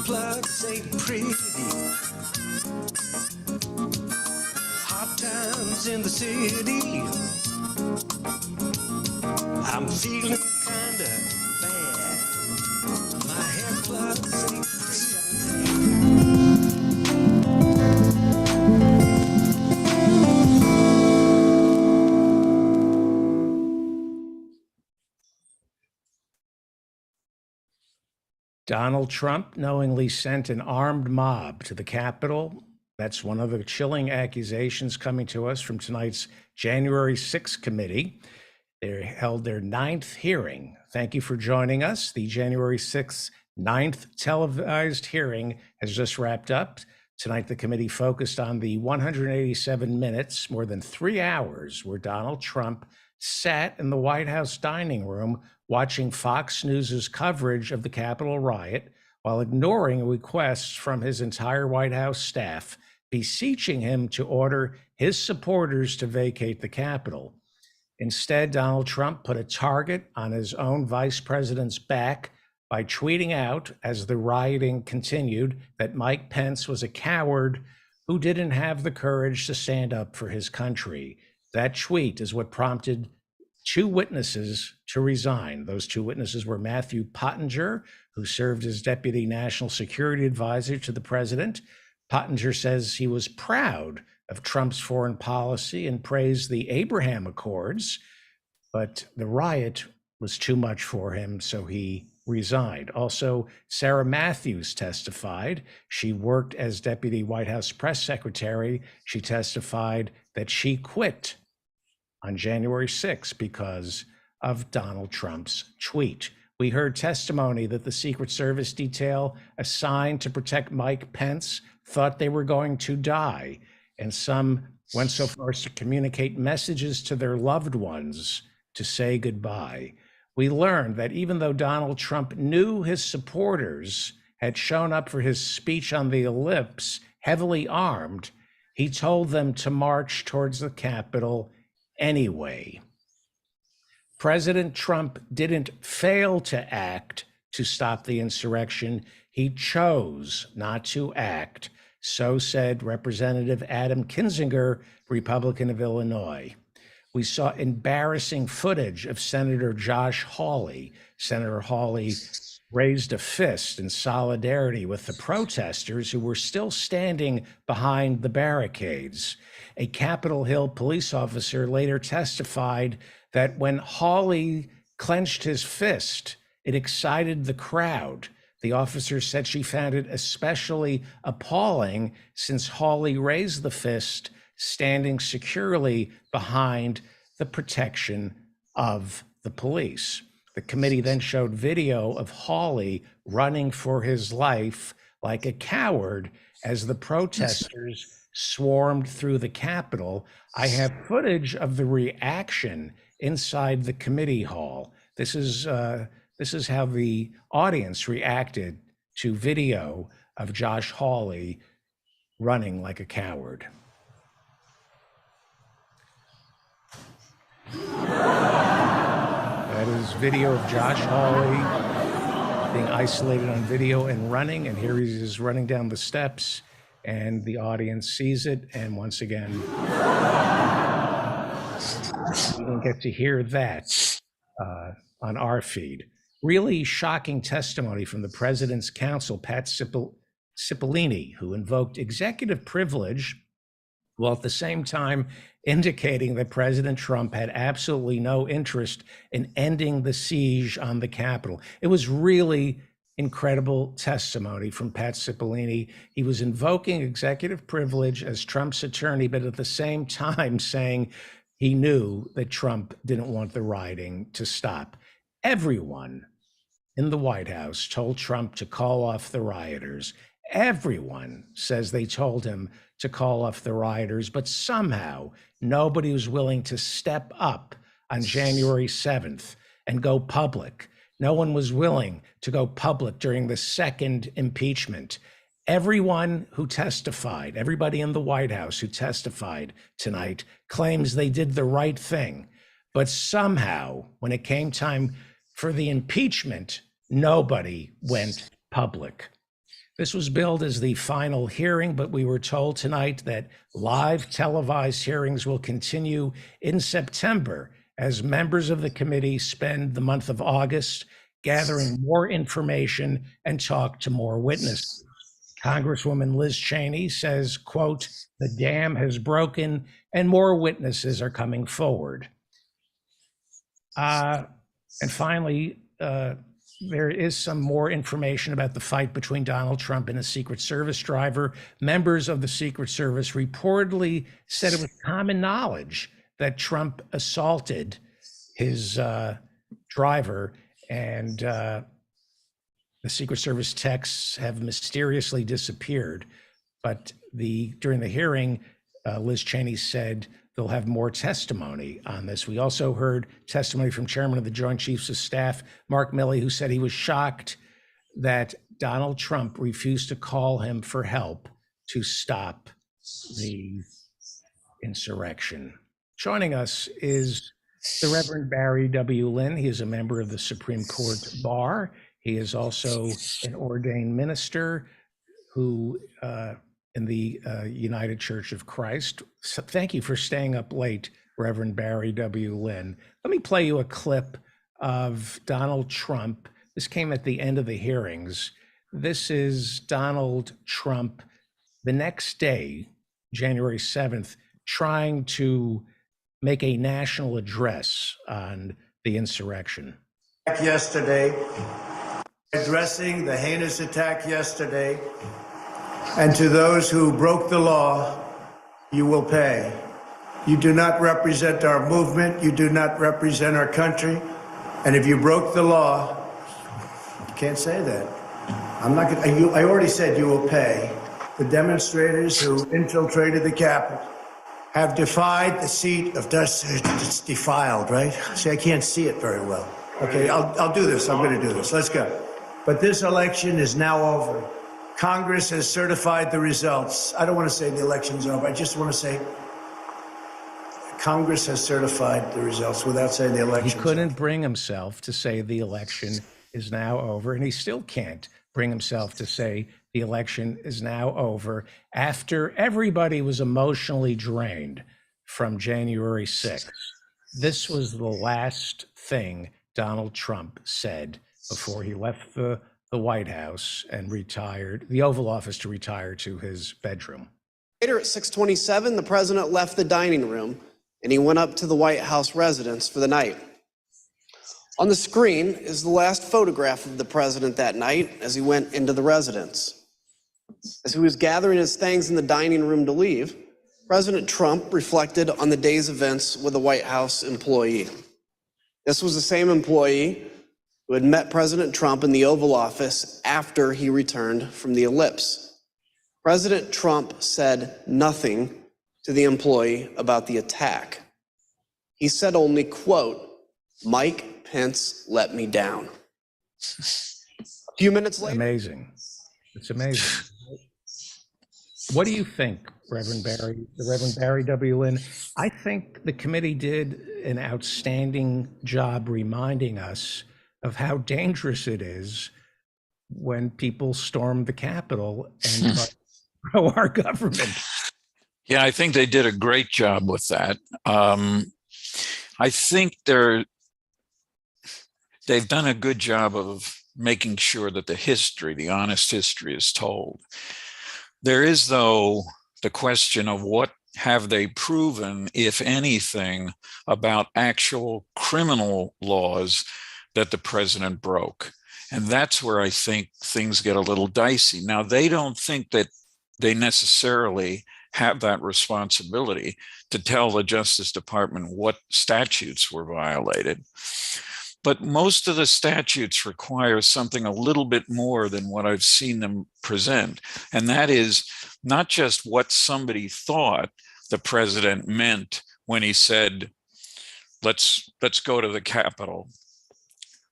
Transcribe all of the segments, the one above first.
plugs ain't pretty. Hard times in the city. I'm feeling kinda bad. My hair plugs ain't pretty. Donald Trump knowingly sent an armed mob to the Capitol. That's one of the chilling accusations coming to us from tonight's January 6th committee. They held their 9th hearing. Thank you for joining us. The January 6th 9th televised hearing has just wrapped up. Tonight, the committee focused on the 187 minutes, more than 3 hours, where Donald Trump sat in the White House dining room watching Fox News's coverage of the Capitol riot while ignoring requests from his entire White House staff, beseeching him to order his supporters to vacate the Capitol. Instead, Donald Trump put a target on his own vice president's back by tweeting out, as the rioting continued, that Mike Pence was a coward who didn't have the courage to stand up for his country. That tweet is what prompted 2 witnesses to resign. Those 2 witnesses were Matthew Pottinger, who served as Deputy National Security Advisor to the president. Pottinger says he was proud of Trump's foreign policy and praised the Abraham Accords, but the riot was too much for him, so he resigned. Also, Sarah Matthews testified. She worked as Deputy White House Press Secretary. She testified that she quit on January 6th because of Donald Trump's tweet. We heard testimony that the Secret Service detail assigned to protect Mike Pence thought they were going to die, and some went so far as to communicate messages to their loved ones to say goodbye. We learned that even though Donald Trump knew his supporters had shown up for his speech on the ellipse heavily armed, he told them to march towards the Capitol anyway. President Trump didn't fail to act to stop the insurrection. He chose not to act. So said Representative Adam Kinzinger, Republican of Illinois. We saw embarrassing footage of Senator Josh Hawley. Senator Hawley raised a fist in solidarity with the protesters who were still standing behind the barricades. A Capitol Hill police officer later testified that when Hawley clenched his fist, it excited the crowd. The officer said she found it especially appalling since Hawley raised the fist standing securely behind the protection of the police. The committee then showed video of Hawley running for his life like a coward as the protesters swarmed through the Capitol. I have footage of the reaction inside the committee hall. This is how the audience reacted to video of Josh Hawley running like a coward. That is video of Josh Hawley being isolated on video and running, and here he is running down the steps, and the audience sees it, and once again, we don't get to hear that on our feed. Really shocking testimony from the president's counsel, Pat Cipollini, who invoked executive privilege while at the same time indicating that President Trump had absolutely no interest in ending the siege on the Capitol. It was really incredible testimony from Pat Cipollini. He was invoking executive privilege as Trump's attorney, but at the same time saying he knew that Trump didn't want the rioting to stop. Everyone in the White House told Trump to call off the rioters. Everyone says they told him to call off the rioters, but somehow nobody was willing to step up on January 7th and go public. No one was willing to go public during the second impeachment. Everyone who testified, everybody in the White House who testified tonight claims they did the right thing. But somehow, when it came time for the impeachment, nobody went public. This was billed as the final hearing, but we were told tonight that live televised hearings will continue in September as members of the committee spend the month of August gathering more information and talk to more witnesses. Congresswoman Liz Cheney says, quote, "The dam has broken and more witnesses are coming forward." And finally, there is some more information about the fight between Donald Trump and a Secret Service driver. Members of the Secret Service reportedly said it was common knowledge that Trump assaulted his driver, and the Secret Service texts have mysteriously disappeared. But during the hearing, Liz Cheney said they'll have more testimony on this. We also heard testimony from Chairman of the Joint Chiefs of Staff, Mark Milley, who said he was shocked that Donald Trump refused to call him for help to stop the insurrection. Joining us is the Reverend Barry W. Lynn. He is a member of the Supreme Court Bar. He is also an ordained minister who in the United Church of Christ. So thank you for staying up late, Reverend Barry W. Lynn. Let me play you a clip of Donald Trump. This came at the end of the hearings. This is Donald Trump the next day, January 7th, trying to make a national address on the insurrection. Yesterday, addressing the heinous attack yesterday, and to those who broke the law, you will pay. You do not represent our movement. You do not represent our country. And if you broke the law, you can't say that. I'm not going to, I already said you will pay. The demonstrators who infiltrated the Capitol have defied the seat of justice. It's defiled, right? See, I can't see it very well. Okay, I'll do this. I'm going to do this. Let's go. But this election is now over. Congress has certified the results. I don't want to say the election's over. I just want to say Congress has certified the results without saying the election. He couldn't bring himself to say the election is now over, and he still can't bring himself to say the election is now over after everybody was emotionally drained from January 6th. This was the last thing Donald Trump said before he left the White House and retired, the Oval Office, to retire to his bedroom. Later at 6:27, the president left the dining room and he went up to the White House residence for the night. On the screen is the last photograph of the president that night as he went into the residence. As he was gathering his things in the dining room to leave, President Trump reflected on the day's events with a White House employee. This was the same employee who had met President Trump in the Oval Office after he returned from the ellipse. President Trump said nothing to the employee about the attack. He said only, quote, "Mike Pence let me down." A few minutes later. Amazing. It's amazing. What do you think, Reverend Barry W. Lynn? I think the committee did an outstanding job reminding us of how dangerous it is when people storm the Capitol and grow our government. Yeah, I think they did a great job with that. I think they've done a good job of making sure that the honest history is told. There is, though, the question of what have they proven, if anything, about actual criminal laws that the president broke. And that's where I think things get a little dicey. Now, they don't think that they necessarily have that responsibility to tell the Justice Department what statutes were violated. But most of the statutes require something a little bit more than what I've seen them present. And that is not just what somebody thought the president meant when he said, let's go to the Capitol.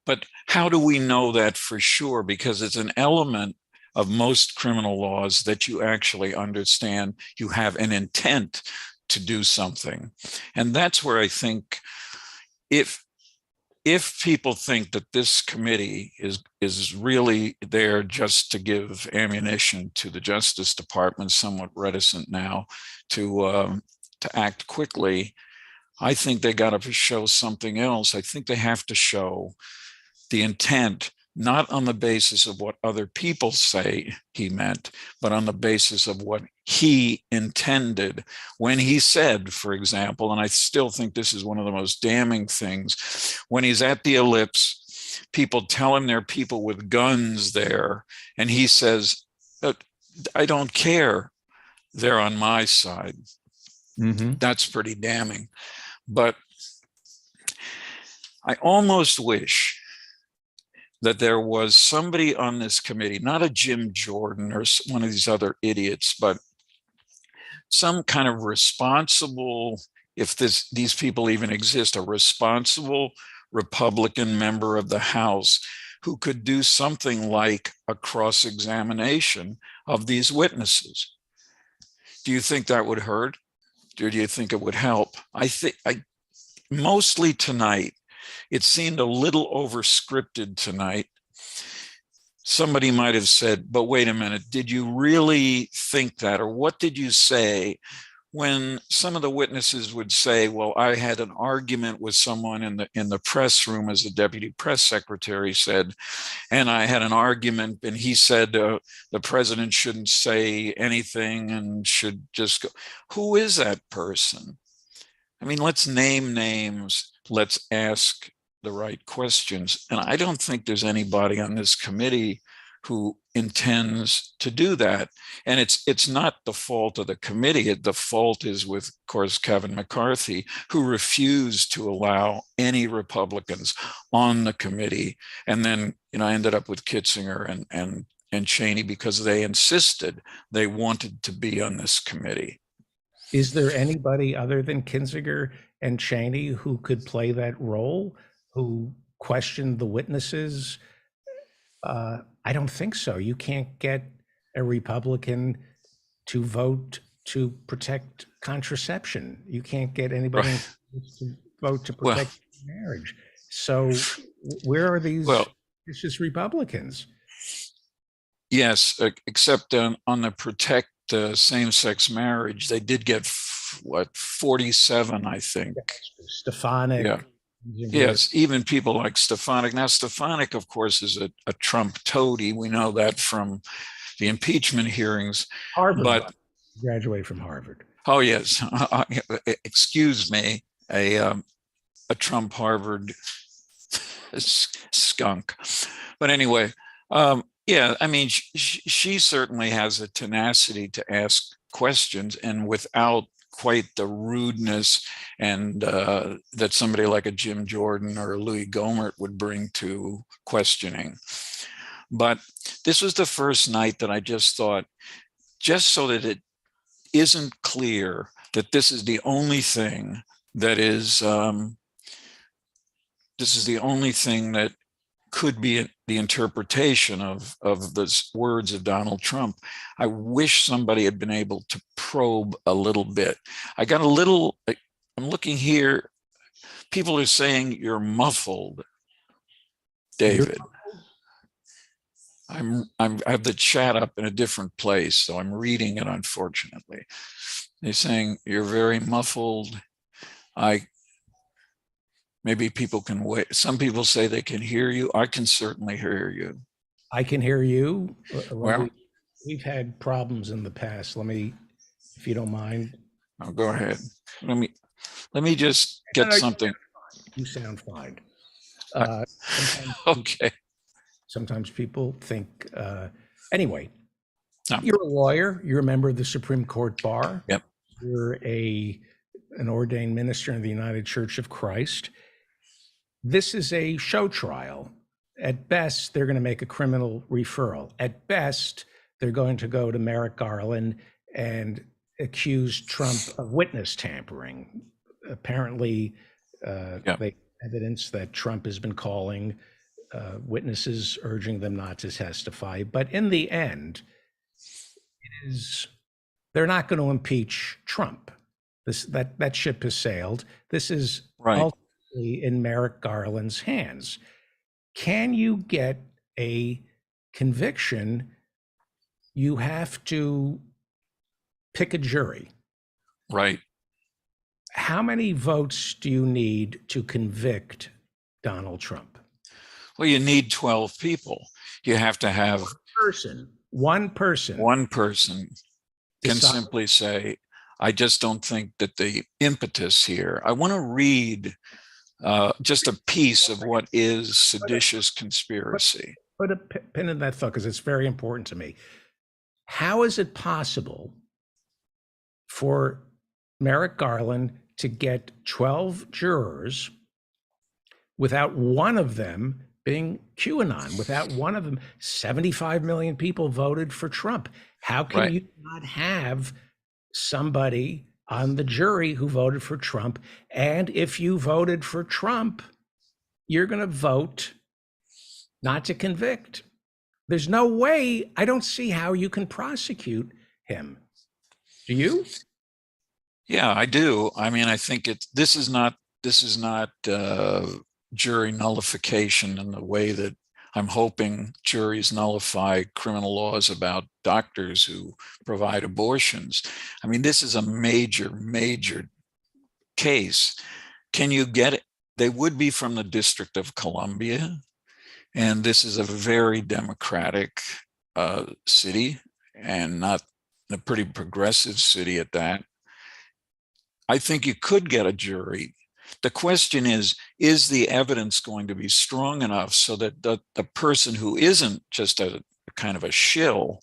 But how do we know that for sure? Because it's an element of most criminal laws that you actually understand you have an intent to do something. And that's where I think if if people think that this committee is really there just to give ammunition to the Justice Department, somewhat reticent now to act quickly, I think they got to show something else. I think they have to show the intent, not on the basis of what other people say he meant, but on the basis of what he intended when he said, for example, and I still think this is one of the most damning things, when he's at the Ellipse, people tell him there are people with guns there, and he says, I don't care, they're on my side. That's pretty damning. But I almost wish that there was somebody on this committee, not a Jim Jordan or one of these other idiots, but some kind of responsible, if these people even exist, a responsible Republican member of the House who could do something like a cross-examination of these witnesses. Do you think that would hurt? Or do you think it would help? I think mostly tonight, it seemed a little over-scripted tonight. Somebody might have said, but wait a minute, did you really think that? Or what did you say when some of the witnesses would say, well, I had an argument with someone in the press room, as the deputy press secretary said, and I had an argument and he said the president shouldn't say anything and should just go. Who is that person? I mean, let's name names. Let's ask the right questions. And I don't think there's anybody on this committee who intends to do that. And it's not the fault of the committee. The fault is with, of course, Kevin McCarthy, who refused to allow any Republicans on the committee. And then, ended up with Kitzinger and Cheney because they insisted they wanted to be on this committee. Is there anybody other than Kinzinger and Cheney who could play that role, who questioned the witnesses? I don't think so. You can't get a Republican to vote to protect contraception. You can't get anybody to vote to protect marriage. So where are these vicious Republicans? Yes, except on the protect same-sex marriage, they did get 47, I think. Stefanik. Yeah. Yes, even people like Stefanik. Now, Stefanik, of course, is a Trump toady. We know that from the impeachment hearings. Harvard, but graduated from Harvard. Oh yes, excuse me, a Trump Harvard skunk. But anyway, yeah, I mean, she certainly has a tenacity to ask questions, and without quite the rudeness and that somebody like a Jim Jordan or a Louis Gohmert would bring to questioning. But this was the first night that I just thought, just so that it isn't clear that this is the only thing that is, this is the only thing that could be the interpretation of the words of Donald Trump. I wish somebody had been able to probe a little bit. I got a little, I'm looking here, people are saying you're muffled, David. I have the chat up in a different place, so I'm reading it, unfortunately. They're saying you're very muffled. Maybe people can wait. Some people say they can hear you. I can certainly hear you. I can hear you. Well, we've had problems in the past. Let me, if you don't mind. Oh, go ahead. Let me just get something. You sound fine. Okay. Sometimes people think, anyway, No. You're a lawyer. You're a member of the Supreme Court Bar. Yep. You're an ordained minister in the United Church of Christ. This is a show trial. At best, they're going to make a criminal referral. At best, they're going to go to Merrick Garland and accuse Trump of witness tampering. Apparently, they evidence that Trump has been calling witnesses, urging them not to testify. But in the end, they're not going to impeach Trump. That ship has sailed. This is right. in Merrick Garland's hands. Can you get a conviction? You have to pick a jury. Right. How many votes do you need to convict Donald Trump? Well, you need 12 people. You have to have One person one person can decide. simply say, I just don't think that the impetus here. I want to read just a piece of what is seditious conspiracy. Put a pin in that thought because it's very important to me. How is it possible for Merrick Garland to get 12 jurors without one of them being QAnon, without one of them? 75 million people voted for Trump. How can Right. you not have somebody on the jury who voted for Trump? And if you voted for Trump, you're going to vote not to convict. There's no way. I don't see how you can prosecute him. Do you? Yeah, I do. I mean, I think this is not jury nullification in the way that I'm hoping juries nullify criminal laws about doctors who provide abortions. I mean, this is a major, major case. Can you get it? They would be from the District of Columbia, and this is a very democratic city, and not a pretty progressive city at that. I think you could get a jury. The question is the evidence going to be strong enough so that the person who isn't just a kind of a shill,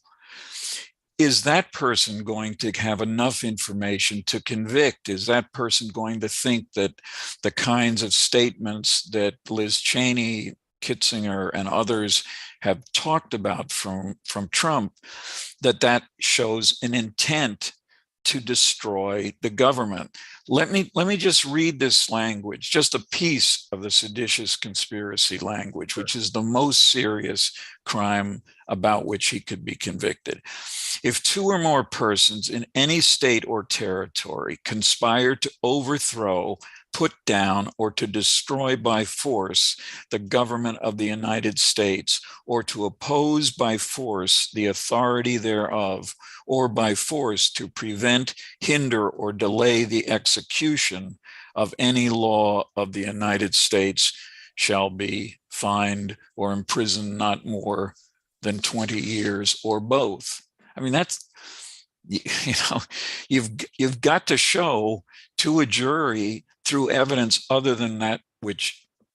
is that person going to have enough information to convict? Is that person going to think that the kinds of statements that Liz Cheney, Kitzinger, and others have talked about from Trump, that shows an intent to destroy the government? Let me just read this language, just a piece of the seditious conspiracy language, which is the most serious crime about which he could be convicted. If two or more persons in any state or territory conspire to overthrow, put down, or to destroy by force the government of the United States, or to oppose by force the authority thereof, or by force to prevent, hinder, or delay the execution of any law of the United States, shall be fined or imprisoned not more than 20 years or both. I mean, that's, you've got to show to a jury through evidence other than that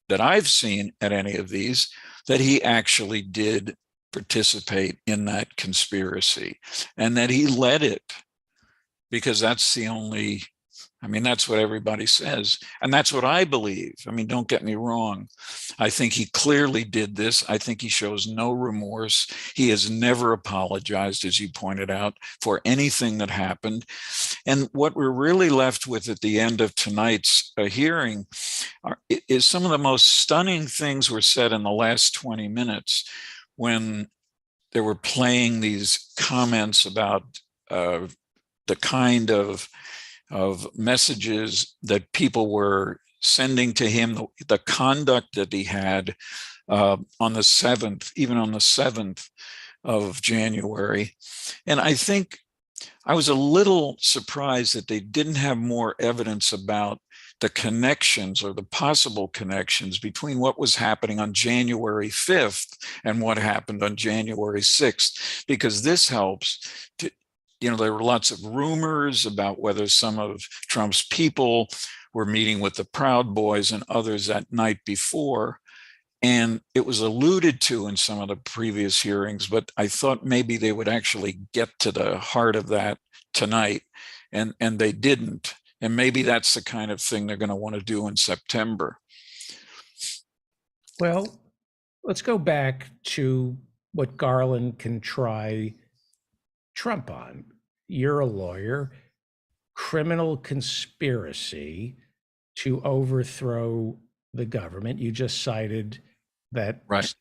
that I've seen at any of these, that he actually did participate in that conspiracy and that he led it, because that's the only, I mean, that's what everybody says. And that's what I believe. I mean, don't get me wrong. I think he clearly did this. I think he shows no remorse. He has never apologized, as you pointed out, for anything that happened. And what we're really left with at the end of tonight's hearing is some of the most stunning things were said in the last 20 minutes when they were playing these comments about the kind of messages that people were sending to him, the conduct that he had on the 7th, even on the 7th of January. And I think I was a little surprised that they didn't have more evidence about the connections or the possible connections between what was happening on January 5th and what happened on January 6th, because this helps to, there were lots of rumors about whether some of Trump's people were meeting with the Proud Boys and others that night before. And it was alluded to in some of the previous hearings, but I thought maybe they would actually get to the heart of that tonight, and they didn't. And maybe that's the kind of thing they're going to want to do in September. Well, let's go back to what Garland can try Trump on. You're a lawyer. Criminal conspiracy to overthrow the government. You just cited that. Right.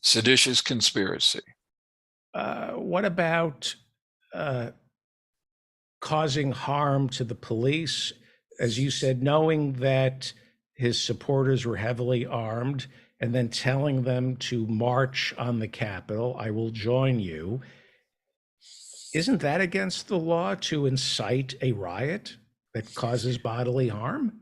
Seditious conspiracy. What about causing harm to the police? As you said, knowing that his supporters were heavily armed, and then telling them to march on the Capitol. I will join you. Isn't that against the law to incite a riot that causes bodily harm?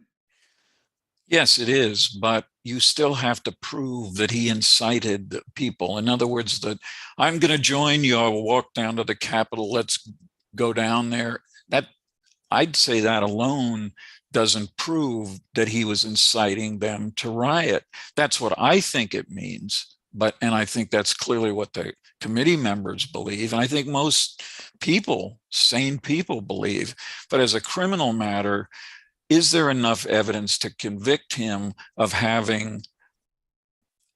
Yes, it is, but you still have to prove that he incited the people. In other words, that I'm going to join you. I will walk down to the Capitol. Let's go down there. That, I'd say that alone doesn't prove that he was inciting them to riot. That's what I think it means. And I think that's clearly what the committee members believe. And I think most people, sane people, believe. But as a criminal matter, is there enough evidence to convict him of having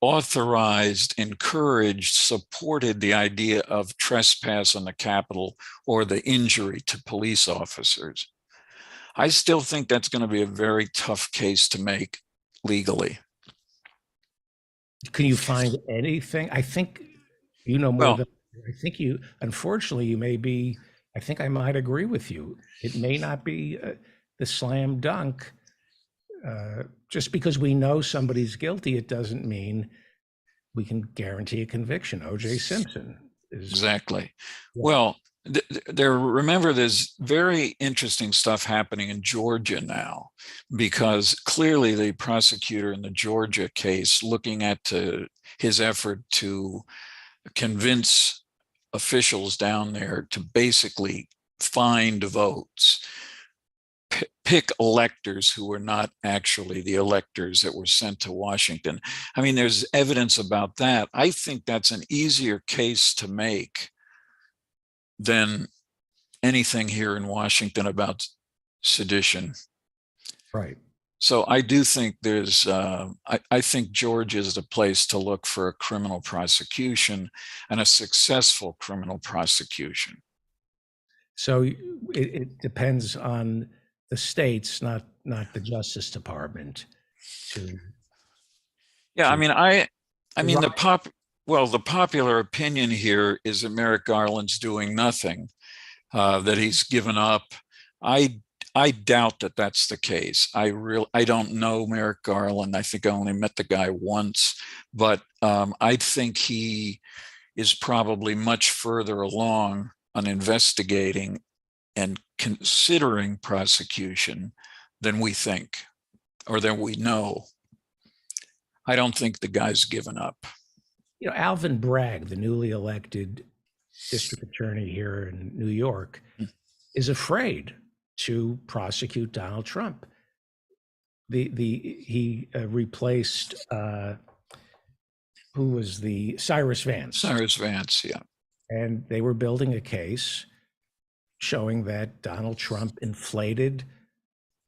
authorized, encouraged, supported the idea of trespass on the Capitol or the injury to police officers? I still think that's going to be a very tough case to make legally. Can you find anything? I think you know more Well, than I think you. Unfortunately, you may be. I think I might agree with you. It may not be the slam dunk. Just because we know somebody's guilty, it doesn't mean we can guarantee a conviction. O.J. Simpson is exactly. Well, remember, there's very interesting stuff happening in Georgia now, because clearly the prosecutor in the Georgia case, looking at his effort to convince officials down there to basically find votes, pick electors who were not actually the electors that were sent to Washington. I mean, there's evidence about that. I think that's an easier case to make than anything here in Washington about sedition. right. So I do think there's, I think Georgia is the place to look for a criminal prosecution, and a successful criminal prosecution. So it depends on the states, not the Justice Department. Yeah, I to- mean, the popular opinion here is that Merrick Garland's doing nothing, that he's given up. I doubt that that's the case. I don't know Merrick Garland. I think I only met the guy once, but I think he is probably much further along on investigating and considering prosecution than we think, or than we know. I don't think the guy's given up. You know, Alvin Bragg, the newly elected district attorney here in New York, is afraid to prosecute Donald Trump. He replaced who was the Cyrus Vance. Cyrus Vance, yeah. And they were building a case showing that Donald Trump inflated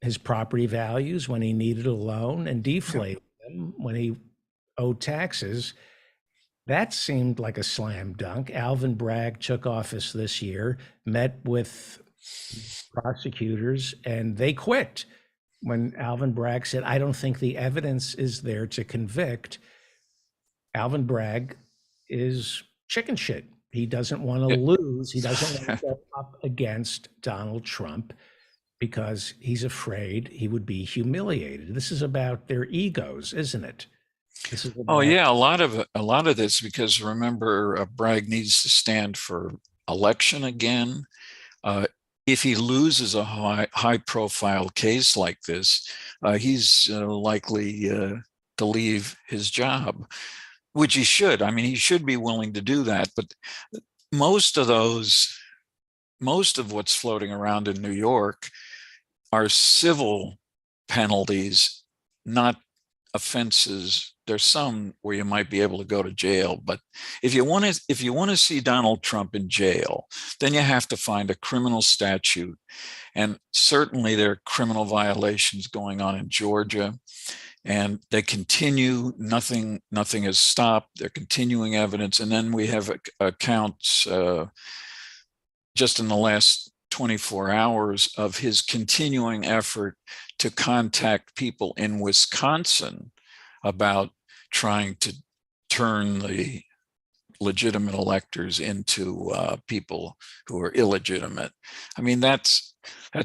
his property values when he needed a loan and deflated them when he owed taxes. That seemed like a slam dunk. Alvin Bragg took office this year, met with prosecutors, and they quit when Alvin Bragg said, I don't think the evidence is there to convict. Alvin Bragg is chicken shit. He doesn't want to lose. He doesn't want to go up against Donald Trump because he's afraid he would be humiliated. This is about their egos, isn't it? This is Oh yeah, a lot of this, because remember, Bragg needs to stand for election again. If he loses a high-profile case like this, he's likely to leave his job, which he should. I mean, he should be willing to do that. But most of what's floating around in New York are civil penalties, not offenses. There's some where you might be able to go to jail, but if you want to see Donald Trump in jail, then you have to find a criminal statute. And certainly there are criminal violations going on in Georgia, and they continue. Nothing has stopped. They're continuing evidence. And then we have accounts just in the last 24 hours of his continuing effort to contact people in Wisconsin about trying to turn the legitimate electors into people who are illegitimate. I mean, that's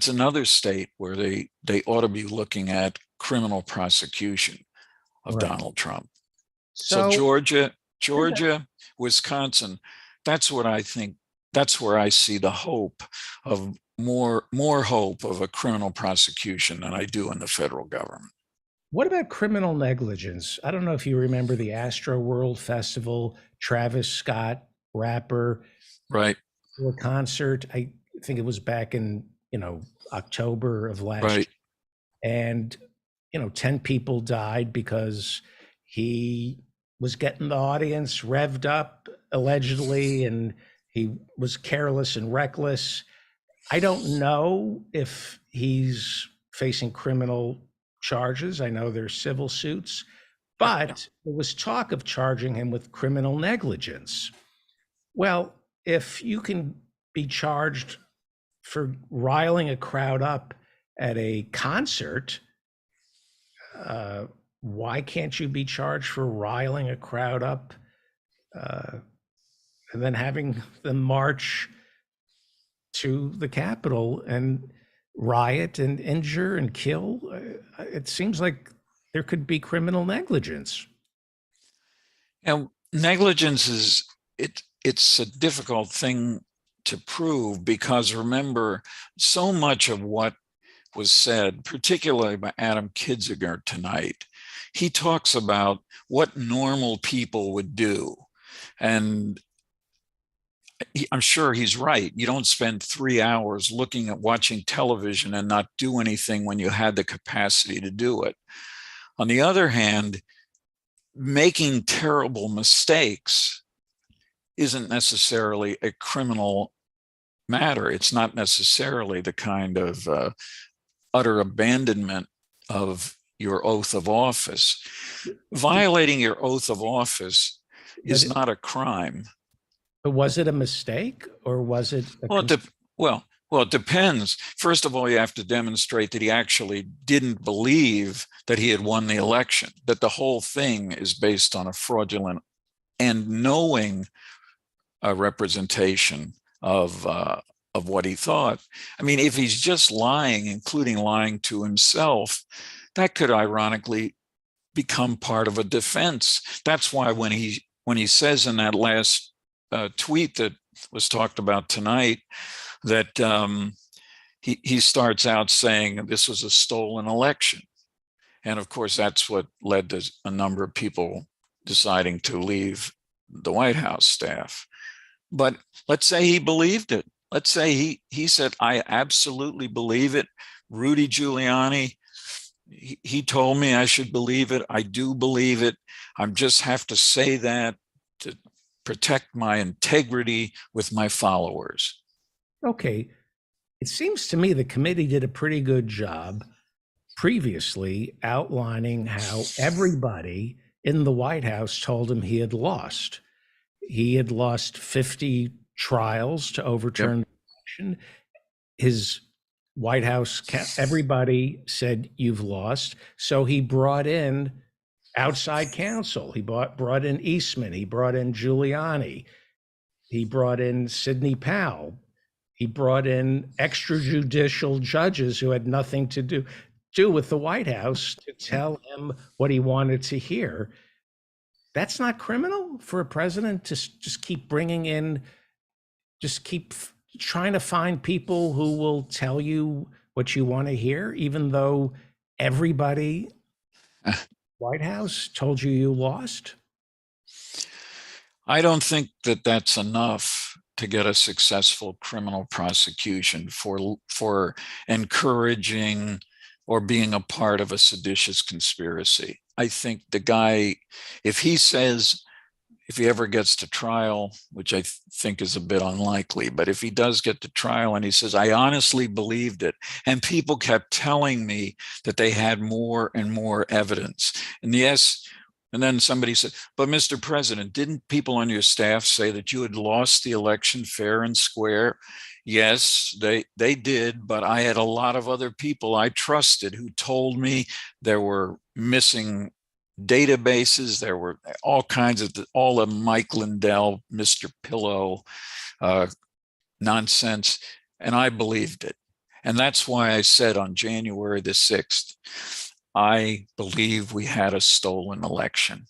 another state where they ought to be looking at criminal prosecution of Right. Donald Trump. So So Georgia, Wisconsin, that's what I think, that's where I see the hope of more hope of a criminal prosecution than I do in the federal government. what about criminal negligence? I don't know if you remember the Astro World Festival, Travis Scott, rapper, Right, a concert. I think it was back in, October of last right. year. And, 10 people died because he was getting the audience revved up allegedly, and he was careless and reckless. I don't know if he's facing criminal charges. I know there's civil suits, but there was talk of charging him with criminal negligence. Well, if you can be charged for riling a crowd up at a concert, why can't you be charged for riling a crowd up uh, and then having them march to the Capitol and riot and injure and kill? It seems like there could be criminal negligence. And negligence it's a difficult thing to prove, because remember, so much of what was said, particularly by Adam Kinzinger tonight, he talks about what normal people would do. And I'm sure he's right. You don't spend 3 hours looking at watching television and not do anything when you had the capacity to do it. On the other hand, making terrible mistakes isn't necessarily a criminal matter. It's not necessarily the kind of utter abandonment of your oath of office. Violating your oath of office is not a crime. But was it a mistake, or was it? Well, it depends. First of all, you have to demonstrate that he actually didn't believe that he had won the election, that the whole thing is based on a fraudulent and knowing representation of what he thought. I mean, if he's just lying, including lying to himself, that could ironically become part of a defense. That's why when he says in that last tweet that was talked about tonight, that he starts out saying this was a stolen election. And of course, that's what led to a number of people deciding to leave the White House staff. But let's say he believed it. Let's say he said, I absolutely believe it. Rudy Giuliani, he told me I should believe it. I do believe it. I just have to say that to protect my integrity with my followers. Okay. It seems to me the committee did a pretty good job previously outlining how everybody in the White House told him he had lost. He had lost 50 trials to overturn the election. His White House, everybody said, you've lost. So he brought in outside counsel. He brought in Eastman. He brought in Giuliani. He brought in Sidney Powell. He brought in extrajudicial judges who had nothing to do with the White House to tell him what he wanted to hear. That's not criminal for a president to just keep bringing in, just keep trying to find people who will tell you what you want to hear, even though everybody White House told you lost? I don't think that that's enough to get a successful criminal prosecution for encouraging or being a part of a seditious conspiracy. I think the guy, if he ever gets to trial, which I think is a bit unlikely, but if he does get to trial and he says, I honestly believed it, and people kept telling me that they had more and more evidence. And yes, and then somebody said, but Mr. President, didn't people on your staff say that you had lost the election fair and square? Yes, they did, but I had a lot of other people I trusted who told me there were missing databases, there were all kinds of, all of Mike Lindell, Mr. Pillow nonsense, and I believed it. And that's why I said on January the 6th, I believe we had a stolen election.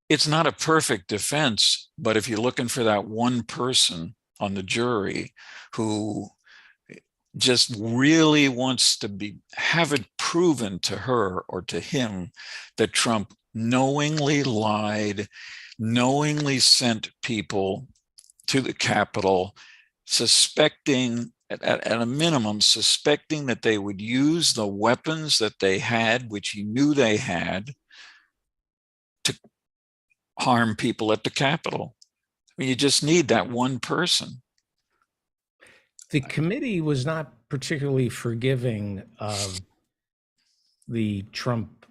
It's not a perfect defense, but if you're looking for that one person on the jury who just really wants to have it proven to her or to him that Trump knowingly lied, knowingly sent people to the Capitol, suspecting, at a minimum, suspecting that they would use the weapons that they had, which he knew they had, to harm people at the Capitol. I mean, you just need that one person. The committee was not particularly forgiving of the Trump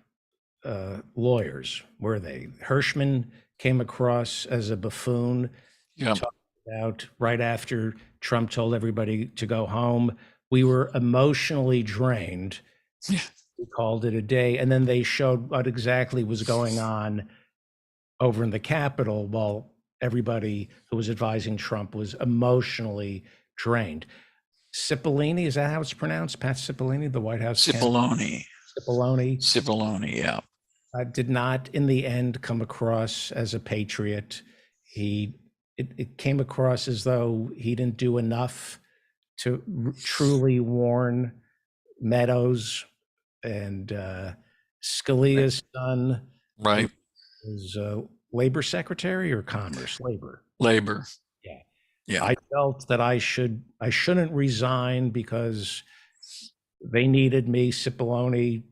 lawyers, were they? Hirschman came across as a buffoon. Yeah. Talked about right after Trump told everybody to go home. We were emotionally drained. Yeah. We called it a day. And then they showed what exactly was going on over in the Capitol while everybody who was advising Trump was emotionally drained. Cipollone, is that how it's pronounced? Pat Cipollone, the White House Cipollone. Cipollone. Cipollone, yeah. Did not, in the end, come across as a patriot. It came across as though he didn't do enough to truly warn Meadows and Scalia's son. Right. Was labor secretary or commerce? Labor. Yeah. Yeah. I felt that I shouldn't resign because they needed me. Cipollone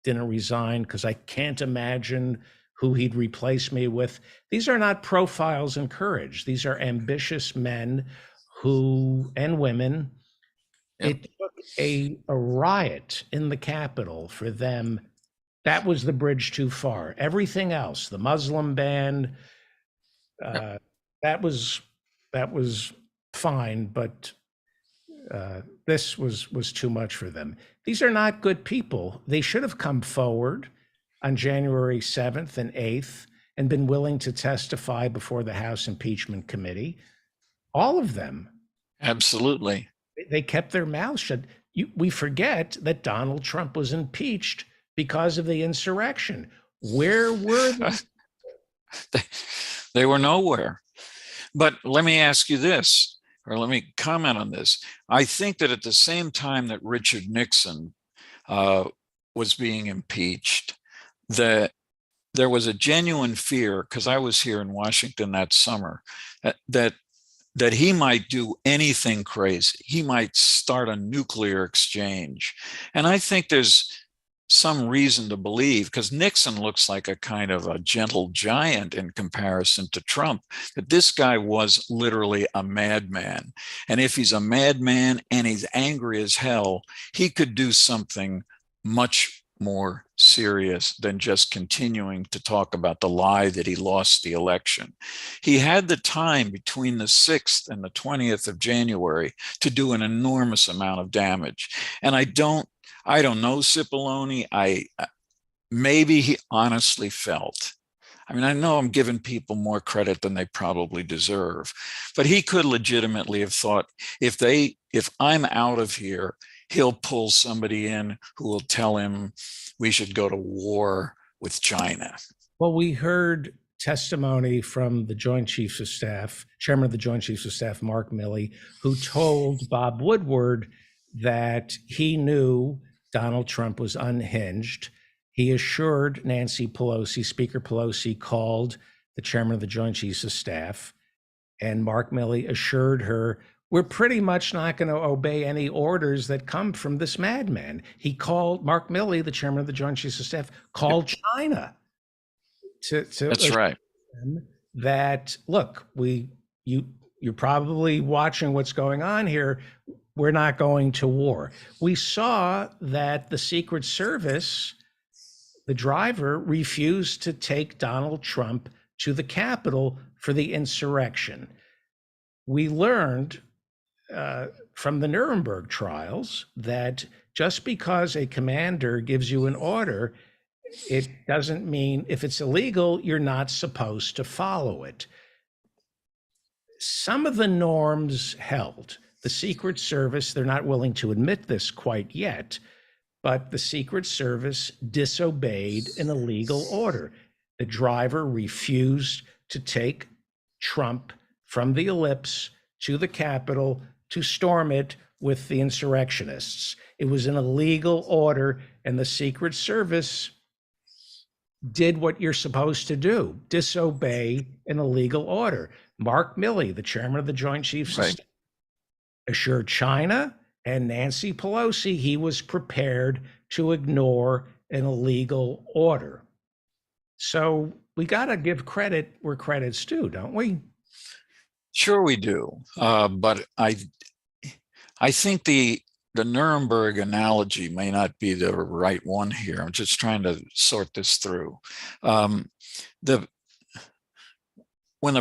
didn't resign because I can't imagine who he'd replace me with. These are not profiles in courage. These are ambitious men and women. Yep. It took a riot in the Capitol for them. That was the bridge too far. Everything else, the Muslim ban, that was fine, but this was too much for them. These are not good people. They should have come forward on January 7th and 8th and been willing to testify before the House Impeachment Committee. All of them. Absolutely. They kept their mouths shut. We forget that Donald Trump was impeached because of the insurrection. Where were they? They were nowhere. But let me ask you this, or let me comment on this. I think that at the same time that Richard Nixon was being impeached, that there was a genuine fear, because I was here in Washington that summer, that he might do anything crazy. He might start a nuclear exchange. And I think there's some reason to believe, because Nixon looks like a kind of a gentle giant in comparison to Trump, that this guy was literally a madman. And if he's a madman and he's angry as hell, he could do something much more serious than just continuing to talk about the lie that he lost the election. He had the time between the 6th and the 20th of January to do an enormous amount of damage. And I don't know Cipollone. Maybe he honestly felt, I mean, I know I'm giving people more credit than they probably deserve, but he could legitimately have thought, if I'm out of here, he'll pull somebody in who will tell him we should go to war with China. Well, we heard testimony from the Joint Chiefs of Staff, Chairman of the Joint Chiefs of Staff, Mark Milley, who told Bob Woodward that he knew Donald Trump was unhinged. He assured Nancy Pelosi, Speaker Pelosi called the Chairman of the Joint Chiefs of Staff, and Mark Milley assured her, we're pretty much not going to obey any orders that come from this madman. He called, Mark Milley, the Chairman of the Joint Chiefs of Staff, called China to That's right. That, look, you're probably watching what's going on here. We're not going to war. We saw that the Secret Service, the driver, refused to take Donald Trump to the Capitol for the insurrection. We learned from the Nuremberg trials that just because a commander gives you an order, it doesn't mean if it's illegal, you're not supposed to follow it. Some of the norms held. The Secret Service, they're not willing to admit this quite yet, but the Secret Service disobeyed an illegal order. The driver refused to take Trump from the ellipse to the Capitol to storm it with the insurrectionists. It was an illegal order, and the Secret Service did what you're supposed to do, disobey an illegal order. Mark Milley, the chairman of the Joint Chiefs of Right. Staff, assured China and Nancy Pelosi he was prepared to ignore an illegal order. So we got to give credit where credit's due, don't we? Sure we do. But I think the Nuremberg analogy may not be the right one here. I'm just trying to sort this through. When the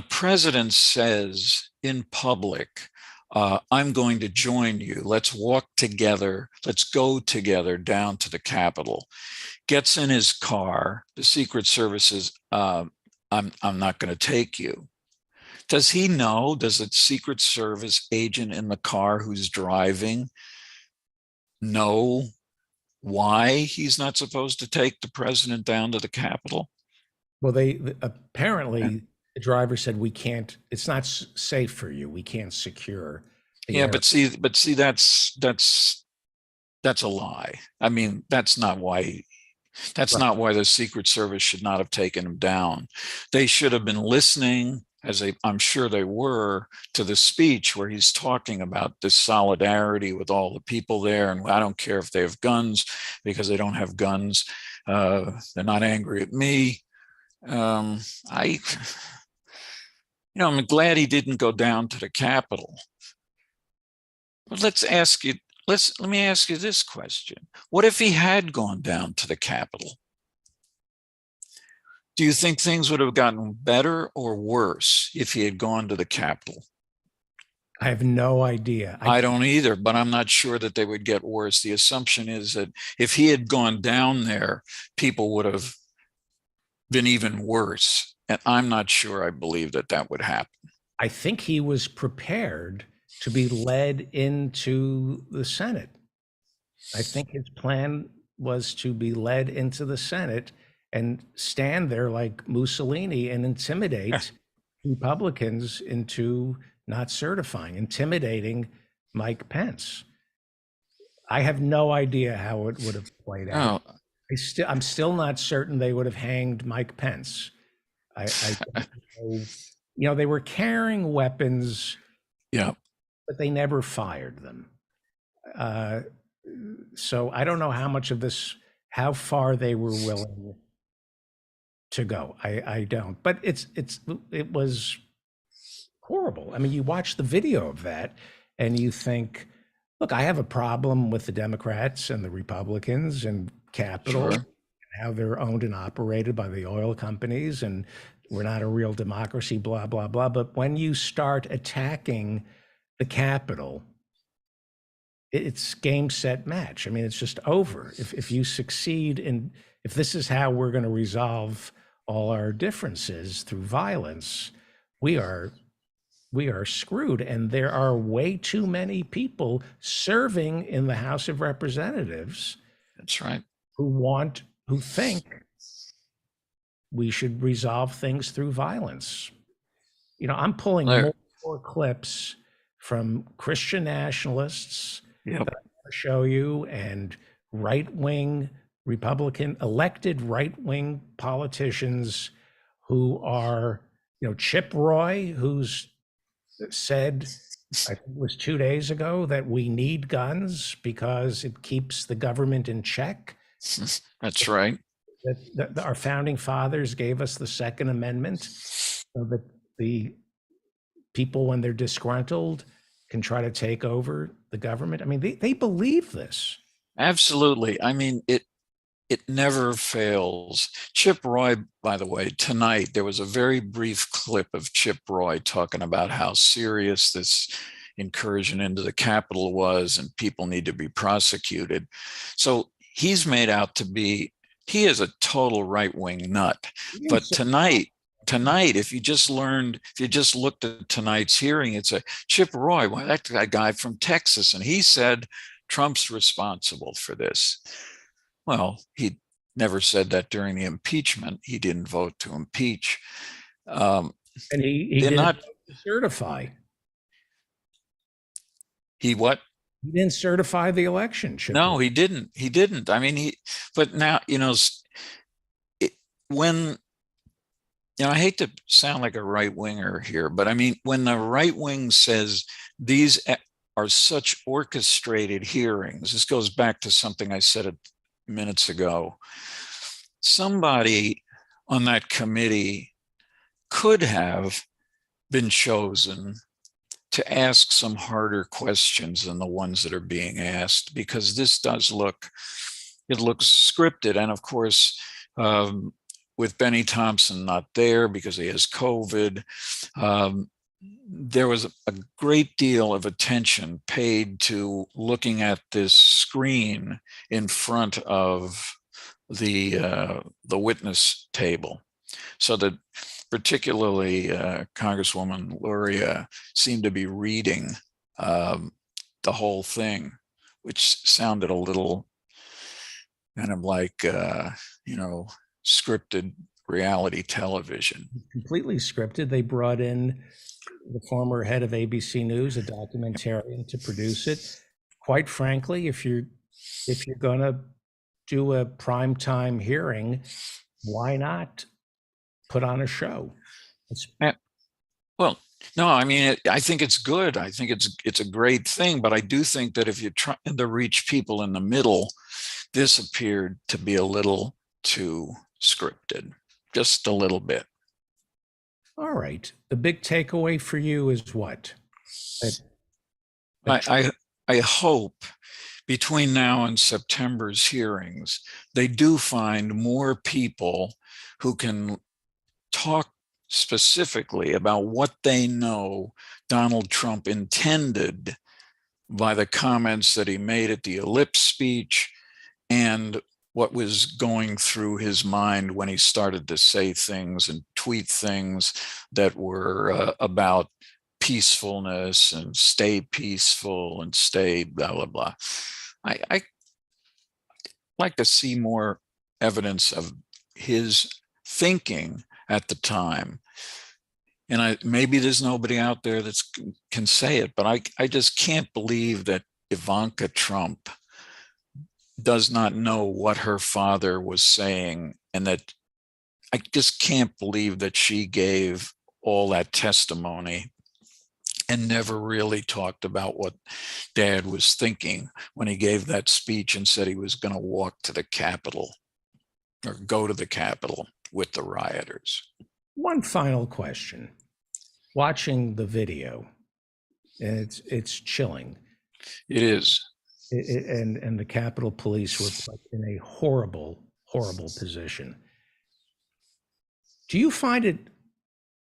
president says in public, I'm going to join you, let's walk together, let's go together down to the Capitol, gets in his car, the Secret Service says, I'm not going to take you. Does he know, does the Secret Service agent in the car who's driving know why he's not supposed to take the president down to the Capitol? Well, they apparently the driver said we can't. It's not safe for you. We can't secure. the Yeah, air- but see, that's a lie. I mean, that's not why the Secret Service should not have taken him down. They should have been listening, I'm sure they were, to the speech where he's talking about this solidarity with all the people there. And I don't care if they have guns, because they don't have guns. They're not angry at me. I'm glad he didn't go down to the Capitol. But let me ask you this question. What if he had gone down to the Capitol? Do you think things would have gotten better or worse if he had gone to the Capitol? I have no idea. I don't either, but I'm not sure that they would get worse. The assumption is that if he had gone down there, people would have been even worse. And I'm not sure I believe that would happen. I think he was prepared to be led into the Senate. I think his plan was to be led into the Senate and stand there like Mussolini and intimidate Republicans into not certifying, intimidating Mike Pence. I have no idea how it would have played out. Oh, I'm still not certain they would have hanged Mike Pence. I they were carrying weapons, yeah. but they never fired them. So I don't know how much of this, how far they were willing to go. I don't. But it was horrible. I mean, you watch the video of that and you think, look, I have a problem with the Democrats and the Republicans and Capitol, Sure. how they're owned and operated by the oil companies, and we're not a real democracy, blah, blah, blah. But when you start attacking the Capitol, it's game, set, match. I mean, it's just over. If you succeed if this is how we're going to resolve all our differences through violence, we are screwed. And there are way too many people serving in the House of Representatives That's right. who think we should resolve things through violence. I'm pulling There- more clips from Christian nationalists Yep. to show you, and right-wing elected right-wing politicians who are, Chip Roy, who's said, I think it was 2 days ago, that we need guns because it keeps the government in check. That's right. That our founding fathers gave us the Second Amendment so that the people, when they're disgruntled, can try to take over the government. I mean, they believe this. Absolutely. I mean, it never fails. Chip Roy, by the way, tonight, there was a very brief clip of Chip Roy talking about how serious this incursion into the Capitol was and people need to be prosecuted. So he's made out to be, he is a total right-wing nut. But tonight, if you just looked at tonight's hearing, it's a Chip Roy, well, that guy from Texas, and he said Trump's responsible for this. Well, he never said that during the impeachment. He didn't vote to impeach. And he They're didn't not, certify. he what? He didn't certify the election. No, he didn't. He didn't. I mean, but now, when, I hate to sound like a right winger here, but I mean, when the right wing says these are such orchestrated hearings, this goes back to something I said minutes ago. Somebody on that committee could have been chosen to ask some harder questions than the ones that are being asked, because this does it looks scripted. And of course, with Benny Thompson not there because he has COVID, there was a great deal of attention paid to looking at this screen in front of the witness table, so that particularly Congresswoman Luria seemed to be reading the whole thing, which sounded a little kind of like, scripted reality television. Completely scripted. They brought in the former head of ABC News, a documentarian, to produce it. Quite frankly, if you're going to do a primetime hearing, why not put on a show? Well, no, I mean, I think it's good. I think it's a great thing, but I do think that if you're trying to reach people in the middle, this appeared to be a little too scripted, just a little bit. All right. The big takeaway for you is what? I hope between now and September's hearings, they do find more people who can talk specifically about what they know Donald Trump intended by the comments that he made at the ellipse speech, and what was going through his mind when he started to say things and tweet things that were about peacefulness and stay peaceful and stay blah, blah, blah. I like to see more evidence of his thinking at the time. And maybe there's nobody out there that can say it, but I just can't believe that Ivanka Trump does not know what her father was saying, and that I just can't believe that she gave all that testimony and never really talked about what Dad was thinking when he gave that speech and said he was going to walk to the Capitol or go to the Capitol with the rioters. One final question. Watching the video, it's chilling. It is. And the Capitol Police were put in a horrible, horrible position. Do you find it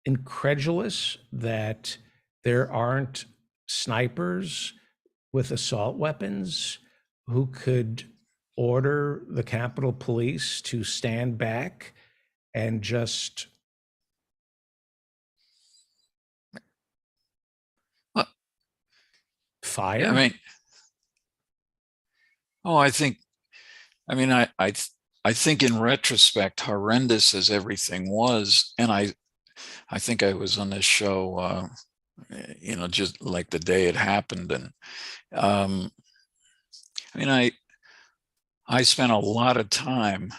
incredulous that there aren't snipers with assault weapons who could order the Capitol Police to stand back and just fire? I mean, I think in retrospect, horrendous as everything was, and I think I was on this show, just like the day it happened, and I spent a lot of time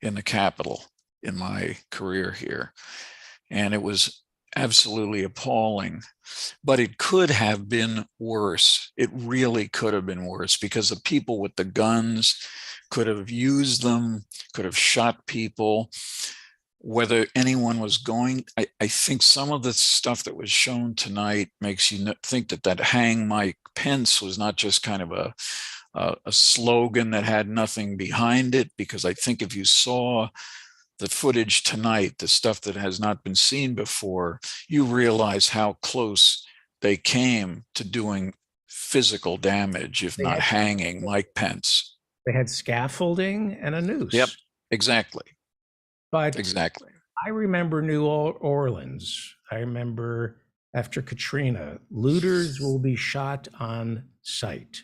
in the Capitol in my career here, and it was absolutely appalling. But it could have been worse. It really could have been worse, because the people with the guns could have used them, could have shot people. Whether anyone was going, I think some of the stuff that was shown tonight makes you think that hang Mike Pence was not just kind of a slogan that had nothing behind it, because I think if you saw the footage tonight, the stuff that has not been seen before, you realize how close they came to doing physical damage, if not hanging Mike Pence. They had scaffolding and a noose. Yep, exactly. But exactly. I remember New Orleans. I remember after Katrina, looters will be shot on sight.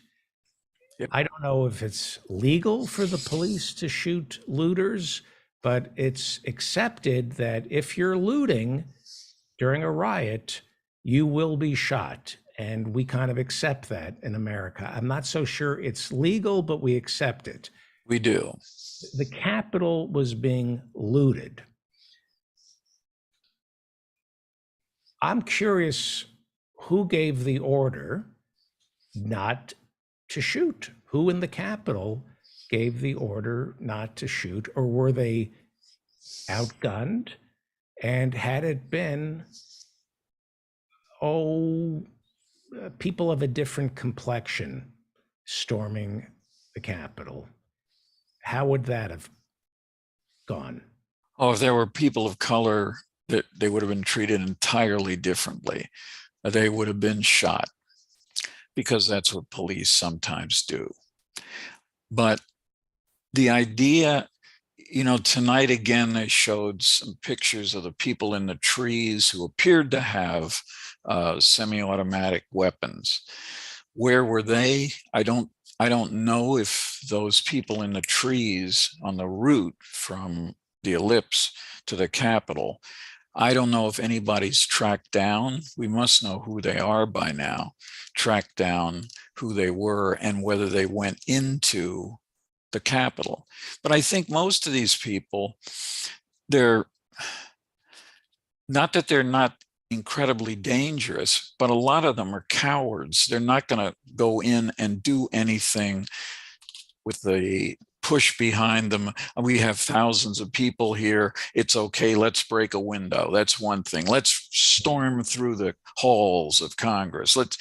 I don't know if it's legal for the police to shoot looters, but it's accepted that if you're looting during a riot, you will be shot. And we kind of accept that in America. I'm not so sure it's legal, but we accept it. We do. The Capitol was being looted. I'm curious who gave the order not to shoot? Who in the Capitol gave the order not to shoot? Or were they outgunned? And had it been, people of a different complexion storming the Capitol, how would that have gone? Oh, if there were people of color, that they would have been treated entirely differently. They would have been shot, because that's what police sometimes do. But the idea, tonight again, they showed some pictures of the people in the trees who appeared to have semi-automatic weapons. Where were they? I don't know if those people in the trees on the route from the ellipse to the Capitol, I don't know if anybody's tracked down. We must know who they are by now, tracked down who they were and whether they went into the Capitol. But I think most of these people, they're not that they're not incredibly dangerous, but a lot of them are cowards. They're not going to go in and do anything with the push behind them. We have thousands of people here. It's okay. Let's break a window. That's one thing. Let's storm through the halls of Congress. Let's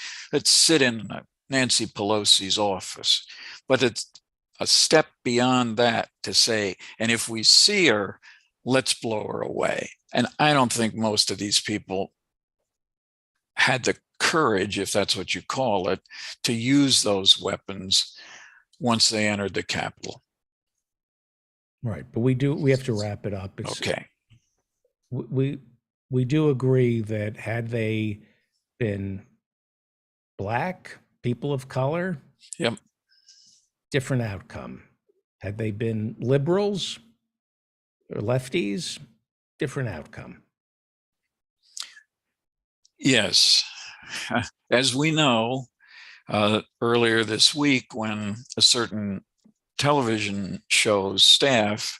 sit in Nancy Pelosi's office. But it's a step beyond that to say, and if we see her, let's blow her away. And I don't think most of these people had the courage, if that's what you call it, to use those weapons once they entered the Capitol. Right, but we have to wrap it up. Okay. We do agree that had they been Black, people of color, Yep. different outcome. Had they been liberals or lefties, different outcome. Yes. As we know, earlier this week, when a certain television show's staff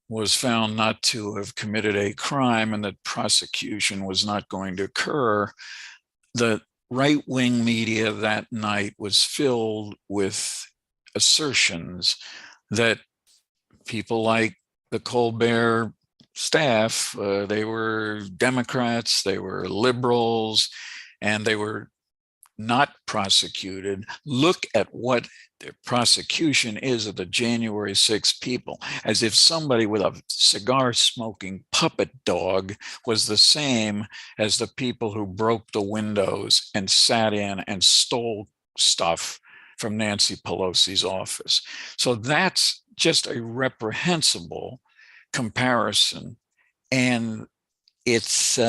was found not to have committed a crime and that prosecution was not going to occur, the right-wing media that night was filled with assertions that people like the Colbert staff, they were Democrats, they were liberals, and they were not prosecuted. Look at what the prosecution is of the January 6 people, as if somebody with a cigar smoking puppet dog was the same as the people who broke the windows and sat in and stole stuff from Nancy Pelosi's office. So that's just a reprehensible comparison. And it's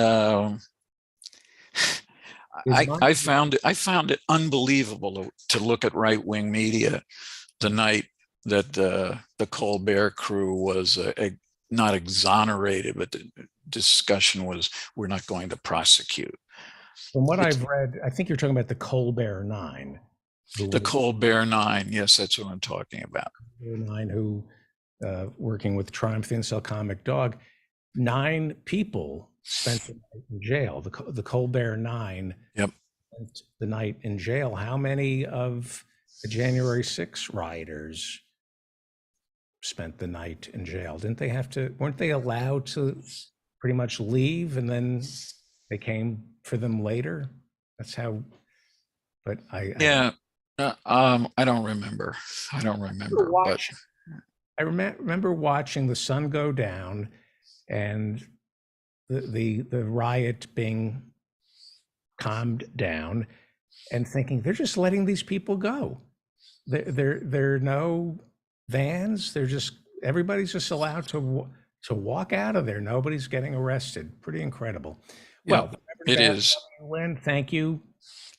I found it unbelievable to look at right-wing media the night that the Colbert crew was not exonerated, but the discussion was, we're not going to prosecute. From what I've read, I think you're talking about the Colbert Nine. The Colbert Nine, yes, that's what I'm talking about. Nine, who working with Triumph the Incel Comic Dog, 9 people spent the night in jail. The Colbert Nine Yep. spent the night in jail. How many of the January 6 rioters spent the night in jail? Didn't they have to, weren't they allowed to pretty much leave and then they came for them later? That's how, but I don't remember. But I remember watching the sun go down and the riot being calmed down and thinking they're just letting these people go. There are no vans. They're just, everybody's just allowed to walk out of there. Nobody's getting arrested. Pretty incredible. Yeah, Well, it is. Lynn, thank you.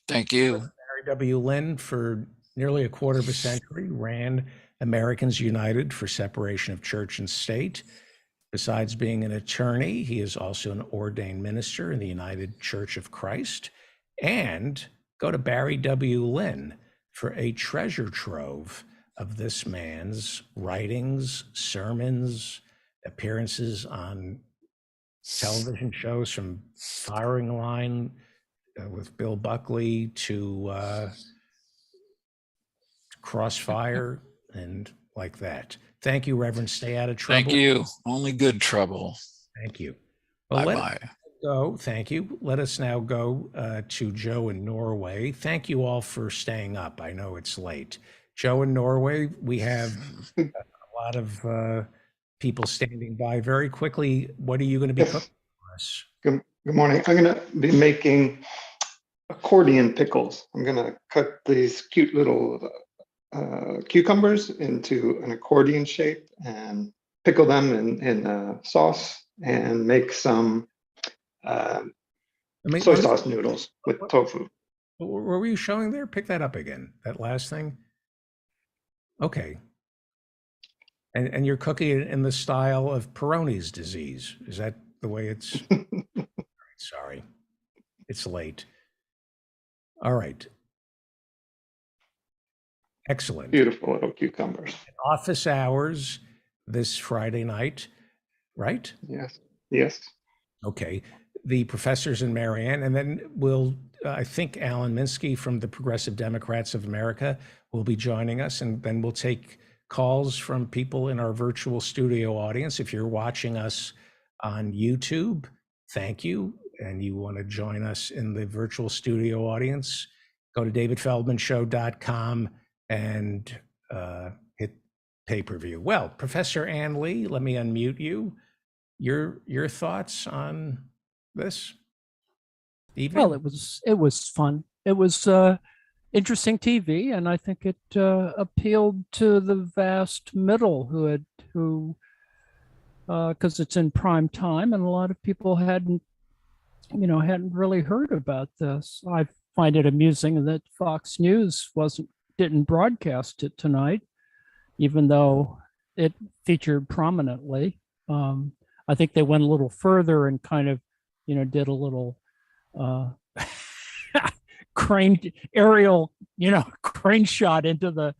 Thank you. Barry W. Lynn for nearly a quarter of a century, ran Americans United for Separation of Church and State. Besides being an attorney, he is also an ordained minister in the United Church of Christ. And go to Barry W. Lynn for a treasure trove of this man's writings, sermons, appearances on television shows from Firing Line with Bill Buckley to Crossfire and like that. Thank you, Reverend. Stay out of trouble. Thank you. Only good trouble. Thank you. Well, Bye-bye. Go. Thank you. Let us now go to Joe in Norway. Thank you all for staying up. I know it's late. Joe in Norway, we have a lot of people standing by. Very quickly, what are you going to be cooking for us? Good morning. I'm going to be making accordion pickles. I'm going to cut these cute little cucumbers into an accordion shape and pickle them in sauce and make some soy sauce noodles with tofu. What were you showing there? Pick that up again. That last thing. Okay. And you're cooking it in the style of Peyronie's disease. Is that the way it's? Sorry, it's late. All right. Excellent. Beautiful little cucumbers. Office hours this Friday night, right? Yes. Yes. Okay. The professors in Marianne, and then I think Alan Minsky from the Progressive Democrats of America will be joining us, and then we'll take calls from people in our virtual studio audience. If you're watching us on YouTube, thank you. And you want to join us in the virtual studio audience, go to davidfeldmanshow.com and hit pay-per-view. Well, Professor Ann Lee, let me unmute you. Your thoughts on this evening? Well, it was fun. It was interesting TV, and I think it appealed to the vast middle who because it's in prime time, and a lot of people hadn't really heard about this. I find it amusing that Fox News didn't broadcast it tonight, even though it featured prominently. I think they went a little further and kind of, did a little aerial crane shot into the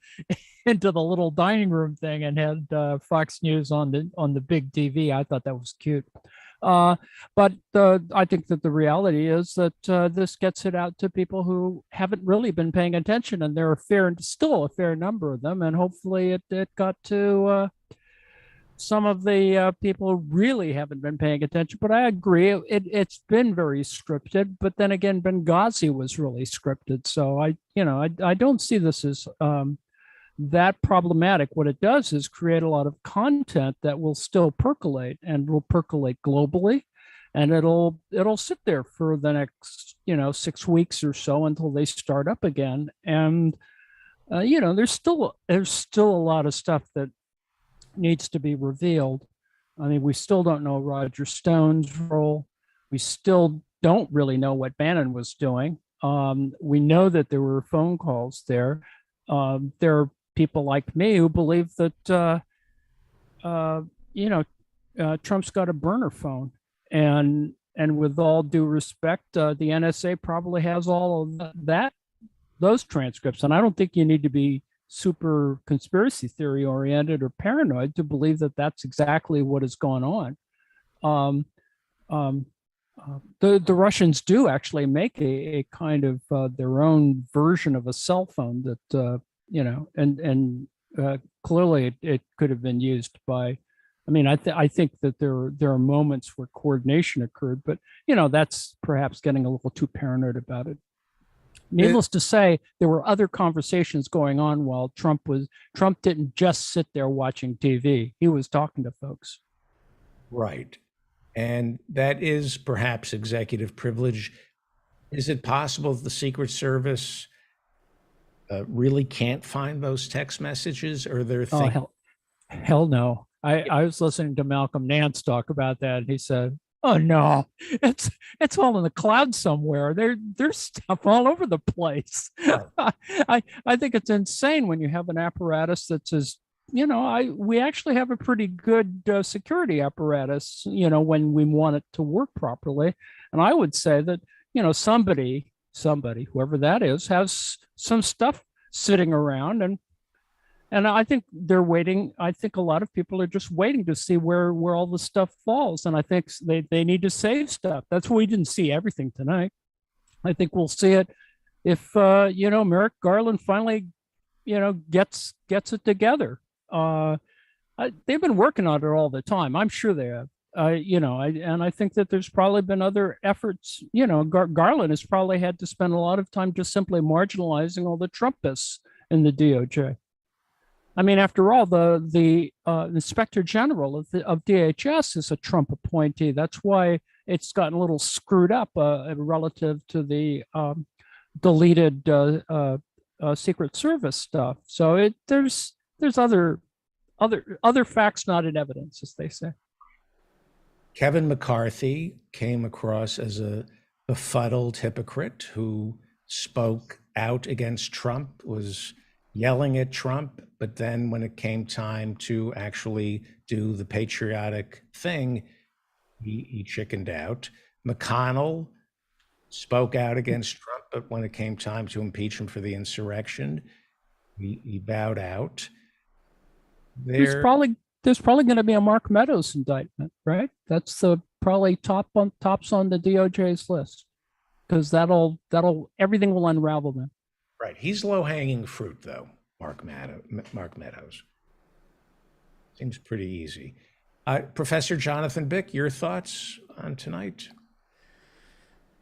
little dining room thing and had Fox News on the big TV. I thought that was cute. But I think that the reality is that this gets it out to people who haven't really been paying attention, and there are still a fair number of them, and hopefully it got to some of the people who really haven't been paying attention. But I agree, it's been very scripted. But then again, Benghazi was really scripted, so I don't see this as that problematic. What it does is create a lot of content that will still percolate and will percolate globally, and it'll sit there for the next 6 weeks or so until they start up again. And there's still a lot of stuff that needs to be revealed. I mean, we still don't know Roger Stone's role. We still don't really know what Bannon was doing. We know that there were phone calls there. There are people like me who believe that Trump's got a burner phone, and with all due respect, the NSA probably has all of those transcripts. And I don't think you need to be super conspiracy theory oriented or paranoid to believe that that's exactly what has gone on. The Russians do actually make a kind of their own version of a cell phone that clearly it could have been used by. I mean, I think that there are moments where coordination occurred, but that's perhaps getting a little too paranoid about it. Needless to say, there were other conversations going on while Trump didn't just sit there watching TV. He was talking to folks. Right. And that is perhaps executive privilege. Is it possible that the Secret Service really can't find those text messages, or they're thinking? Hell no. I was listening to Malcolm Nance talk about that, and he said, Oh no, it's all in the cloud somewhere. There's stuff all over the place. Right. I think it's insane when you have an apparatus that says, we actually have a pretty good security apparatus, when we want it to work properly. And I would say that, somebody, whoever that is, has some stuff sitting around, and I think they're waiting. I think a lot of people are just waiting to see where all the stuff falls. And I think they need to save stuff. That's why we didn't see everything tonight. I think we'll see it if, Merrick Garland finally, gets it together. They've been working on it all the time. I'm sure they have. And I think that there's probably been other efforts. Garland has probably had to spend a lot of time just simply marginalizing all the Trumpists in the DOJ. I mean, after all, the Inspector General of DHS is a Trump appointee. That's why it's gotten a little screwed up relative to the deleted Secret Service stuff. So there's other facts not in evidence, as they say. Kevin McCarthy came across as a befuddled hypocrite who spoke out against Trump, was yelling at Trump, but then when it came time to actually do the patriotic thing, he chickened out. McConnell spoke out against Trump, but when it came time to impeach him for the insurrection, he bowed out. There's probably going to be a Mark Meadows indictment, right? That's probably tops on the DOJ's list, because that'll everything will unravel then. Right. He's low-hanging fruit, though, Mark Meadows. Seems pretty easy. Professor Jonathan Bick, your thoughts on tonight?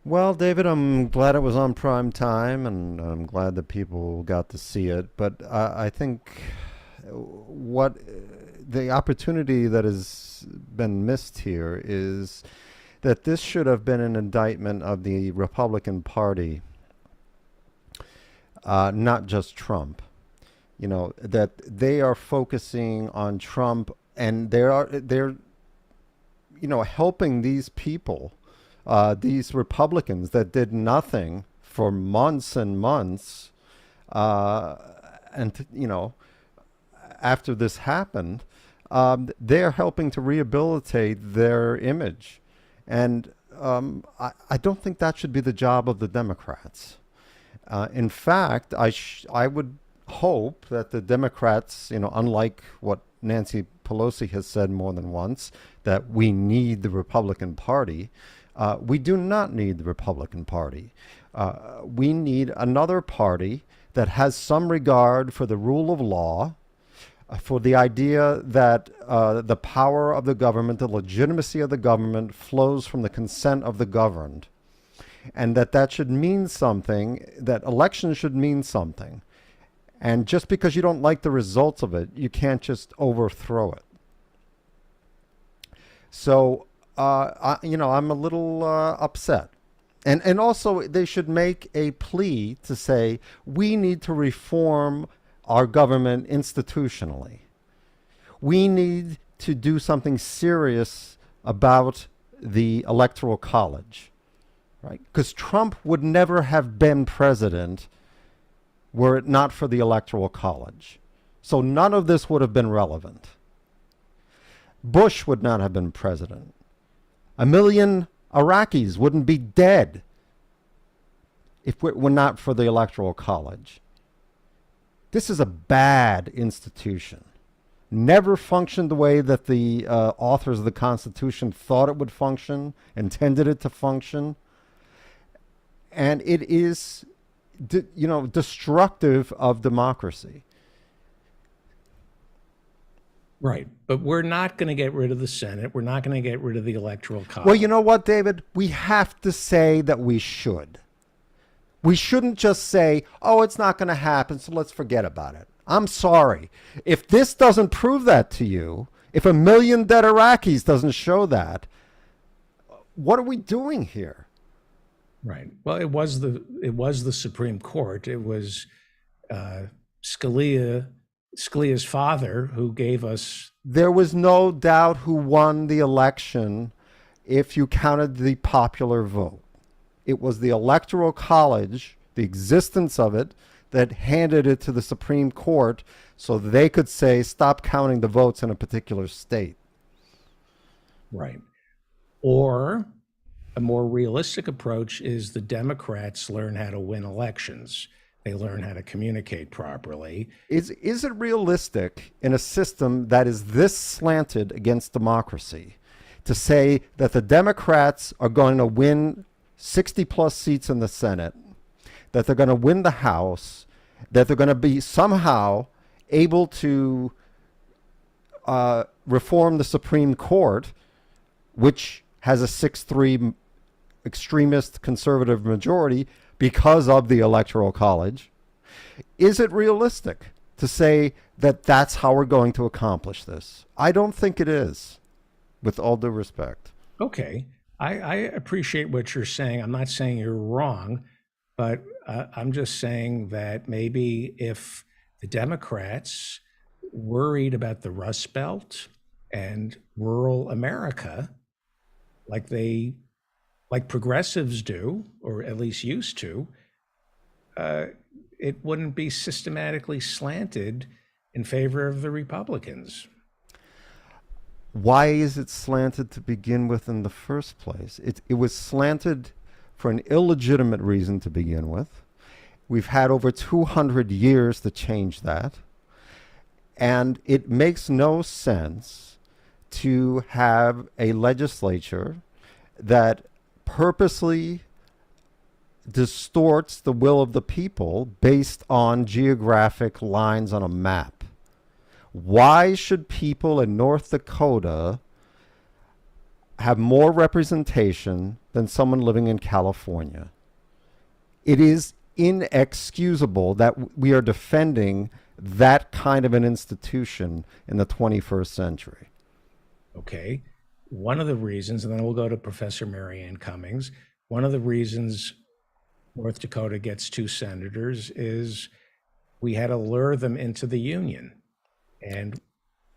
Well, David, I'm glad it was on prime time, and I'm glad that people got to see it. But I think what the opportunity that has been missed here is that this should have been an indictment of the Republican Party, not just Trump. That they are focusing on Trump, and they're helping these people, these Republicans that did nothing for months and months, after this happened, they're helping to rehabilitate their image. And I don't think that should be the job of the Democrats. In fact, I would hope that the Democrats, unlike what Nancy Pelosi has said more than once, that we need the Republican Party. We do not need the Republican Party. We need another party that has some regard for the rule of law, for the idea that the power of the government, the legitimacy of the government flows from the consent of the governed, and that should mean something, that elections should mean something. And just because you don't like the results of it, you can't just overthrow it. So, I'm a little upset. And also, they should make a plea to say, we need to reform our government institutionally. We need to do something serious about the Electoral College, right? Because Trump would never have been president were it not for the Electoral College. So none of this would have been relevant. Bush would not have been president. 1 million Iraqis wouldn't be dead if it were not for the Electoral College. This is a bad institution. Never functioned the way that the authors of the Constitution thought it would function, intended it to function. And it is, destructive of democracy. Right. But we're not going to get rid of the Senate. We're not going to get rid of the Electoral College. Well, you know what, David? We have to say that we should. We shouldn't just say, oh, it's not going to happen, so let's forget about it. I'm sorry. If this doesn't prove that to you, if 1 million dead Iraqis doesn't show that, what are we doing here? Right. Well, it was the Supreme Court. It was Scalia's father who gave us. There was no doubt who won the election. if you counted the popular vote. It was the Electoral College, the existence of it, that handed it to the Supreme Court so they could say, stop counting the votes in a particular state. Right. Or a more realistic approach is the Democrats learn how to win elections. They learn how to communicate properly. Is it realistic in a system that is this slanted against democracy to say that the Democrats are going to win 60 plus seats in the Senate, that they're going to win the House, that they're going to be somehow able to reform the Supreme Court, which has a 6-3 extremist conservative majority because of the Electoral College? Is it realistic to say that that's how we're going to accomplish this? I don't think it is, with all due respect. Okay. I appreciate what you're saying. I'm not saying you're wrong, but I'm just saying that maybe if the Democrats worried about the Rust Belt and rural America, like progressives do, or at least used to, it wouldn't be systematically slanted in favor of the Republicans. Why is it slanted to begin with in the first place? It was slanted for an illegitimate reason to begin with. We've had over 200 years to change that. And it makes no sense to have a legislature that purposely distorts the will of the people based on geographic lines on a map. Why should people in North Dakota have more representation than someone living in California? It is inexcusable that we are defending that kind of an institution in the 21st century. Okay. One of the reasons, and then we'll go to Professor Marianne Cummings, one of the reasons North Dakota gets 2 senators is we had to lure them into the Union. And,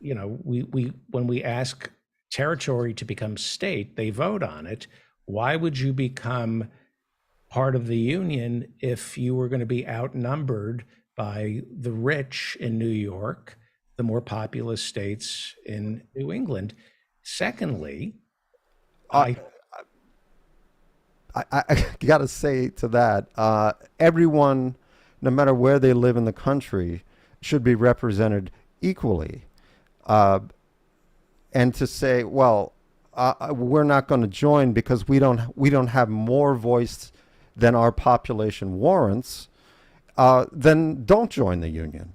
you know, we when we ask territory to become state, they vote on it. Why would you become part of the Union if you were going to be outnumbered by the rich in New York, the more populous states in New England? Secondly, I got to say to that, everyone, no matter where they live in the country, should be represented equally. And to say, well, we're not going to join because we don't have more voice than our population warrants, then don't join the Union.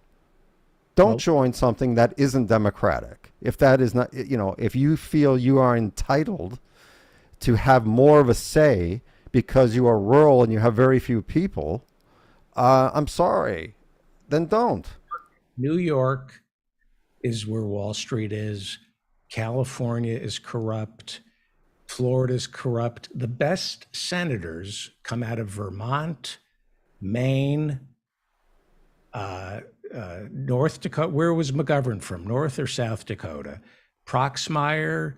Don't join something that isn't democratic. If that is not, if you feel you are entitled to have more of a say because you are rural and you have very few people, I'm sorry, then don't. New York is where Wall Street is. California is corrupt. Florida is corrupt. The best senators come out of Vermont, Maine, North Dakota. Where was McGovern from? North or South Dakota? Proxmire,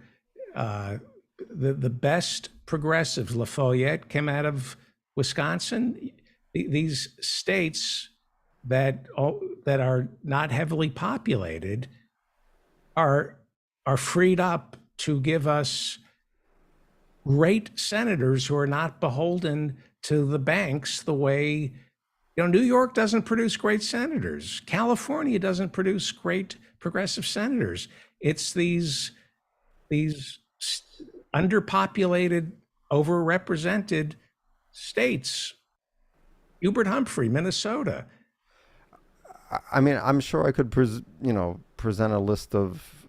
the best progressives. Lafayette came out of Wisconsin. These states that are not heavily populated are freed up to give us great senators who are not beholden to the banks the way, New York doesn't produce great senators. California doesn't produce great progressive senators. It's these underpopulated, overrepresented states. Hubert Humphrey, Minnesota. I mean, I'm sure I could, present a list of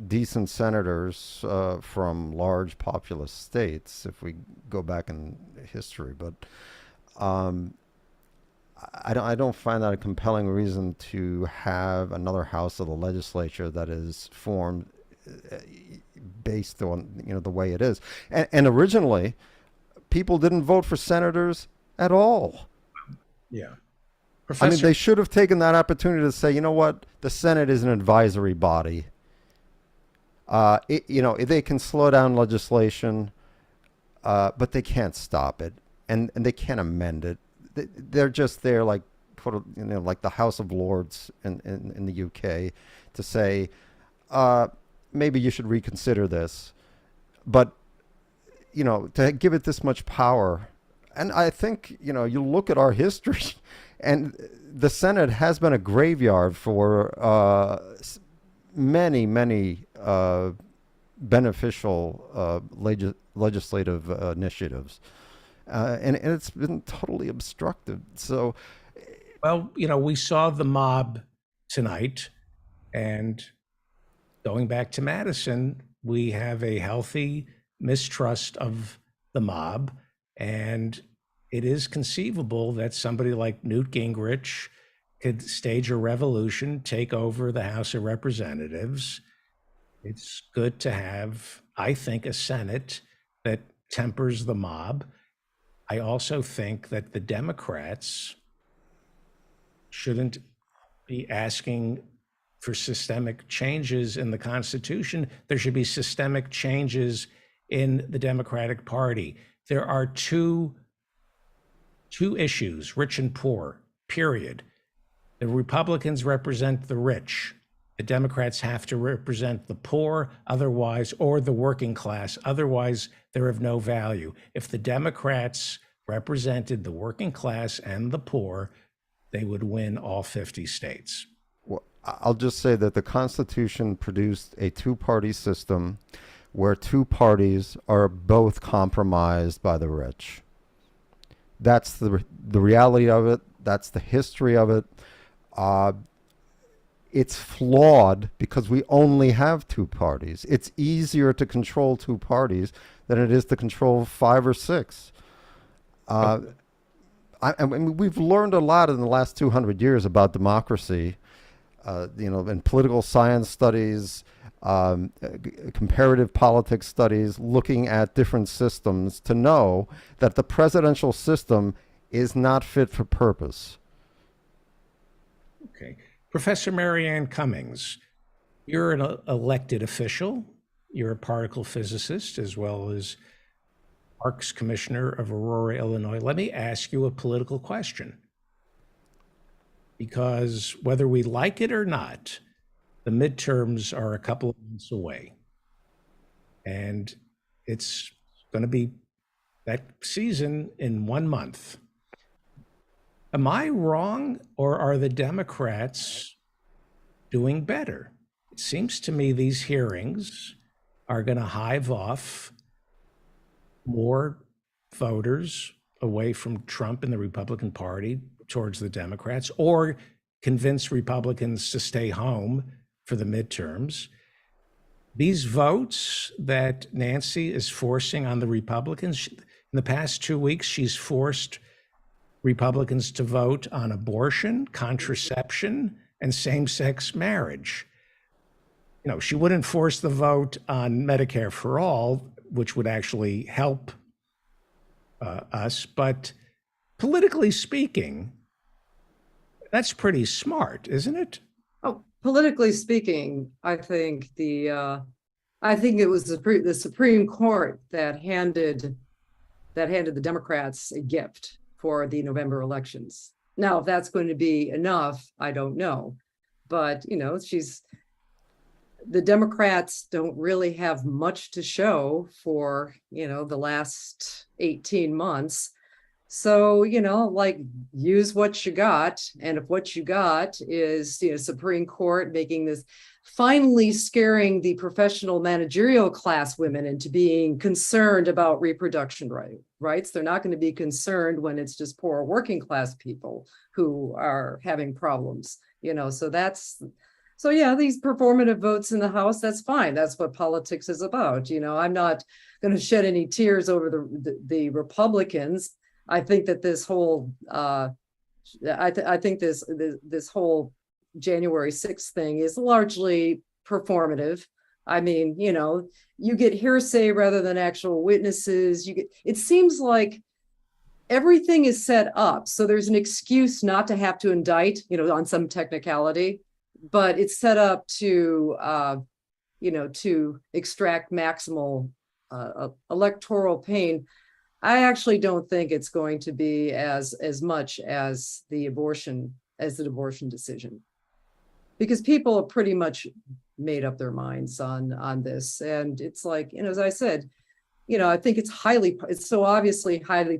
decent senators from large populous states if we go back in history, but I don't find that a compelling reason to have another house of the legislature that is formed based on the way it is. And originally, people didn't vote for senators at all. Yeah. I mean, they should have taken that opportunity to say, you know what, the Senate is an advisory body. They can slow down legislation, but they can't stop it, and they can't amend it. They're just there, like like the House of Lords in the UK, to say maybe you should reconsider this, but to give it this much power. And I think you look at our history, and the Senate has been a graveyard for many beneficial legislative initiatives, and it's been totally obstructed. So, Well, we saw the mob tonight, and going back to Madison, we have a healthy mistrust of the mob, and it is conceivable that somebody like Newt Gingrich could stage a revolution, take over the House of Representatives. It's good to have, I think, a Senate that tempers the mob. I also think that the Democrats shouldn't be asking for systemic changes in the Constitution. There should be systemic changes in the Democratic Party. There are two issues, rich and poor, period. The Republicans represent the rich. The Democrats have to represent the poor, otherwise, or the working class. Otherwise, they're of no value. If the Democrats represented the working class and the poor, they would win all 50 states. well, I'll just say that the Constitution produced a two-party system where two parties are both compromised by the rich. That's the reality of it. That's the history of it. It's flawed because we only have two parties. It's easier to control two parties than it is to control 5 or 6. I mean, we've learned a lot in the last 200 years about democracy, in political science studies, comparative politics studies, looking at different systems to know that the presidential system is not fit for purpose. Okay. Professor Marianne Cummings, you're an elected official. You're a particle physicist as well as Parks Commissioner of Aurora, Illinois. Let me ask you a political question. Because whether we like it or not, the midterms are a couple of months away. And it's going to be that season in 1 month. Am I wrong, or are the Democrats doing better? It seems to me these hearings are going to hive off more voters away from Trump and the Republican Party towards the Democrats, or convince Republicans to stay home for the midterms. These votes that Nancy is forcing on the Republicans, in the past 2 weeks, she's forced Republicans to vote on abortion, contraception, and same-sex marriage. She wouldn't force the vote on Medicare for all, which would actually help us. But politically speaking, that's pretty smart, isn't it? Oh, politically speaking, I think it was the Supreme Court that handed the Democrats a gift for the November elections. Now, if that's going to be enough, I don't know. But, the Democrats don't really have much to show for, the last 18 months. So, use what you got. And if what you got is, Supreme Court making this, finally scaring the professional managerial class women into being concerned about reproduction rights. They're not going to be concerned when it's just poor working class people who are having problems, so yeah, these performative votes in the House, that's fine. That's what politics is about. I'm not going to shed any tears over the Republicans. I think that this whole, I think this whole January 6th thing is largely performative. I mean, you get hearsay rather than actual witnesses. It seems like everything is set up. So there's an excuse not to have to indict, on some technicality, but it's set up to to extract maximal electoral pain. I actually don't think it's going to be as much as the abortion decision, because people are pretty much made up their minds on this. And it's like, as I said, I think it's so obviously highly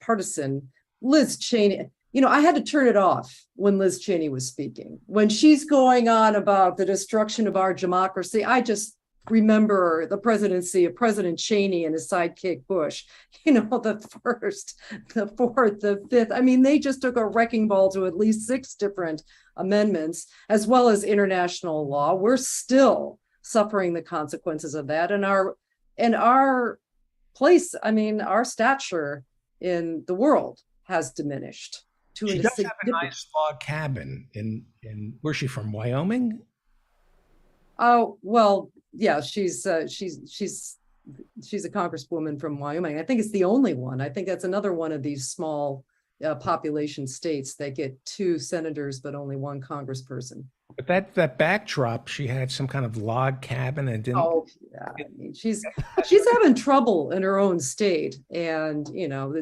partisan. Liz Cheney, I had to turn it off when Liz Cheney was speaking. When she's going on about the destruction of our democracy, I just remember the presidency of President Cheney and his sidekick Bush, the first, the fourth, the fifth. I mean, they just took a wrecking ball to at least 6 different amendments, as well as international law. We're still suffering the consequences of that. And our place, our stature in the world has diminished. She does have a nice log cabin in where's she from? Wyoming? Oh, well, yeah, she's a congresswoman from Wyoming. I think it's the only one. I think that's another one of these small population states that get 2 senators but only 1 congressperson. But that backdrop, she had some kind of log cabin and didn't. Oh, yeah. I mean, she's having trouble in her own state, and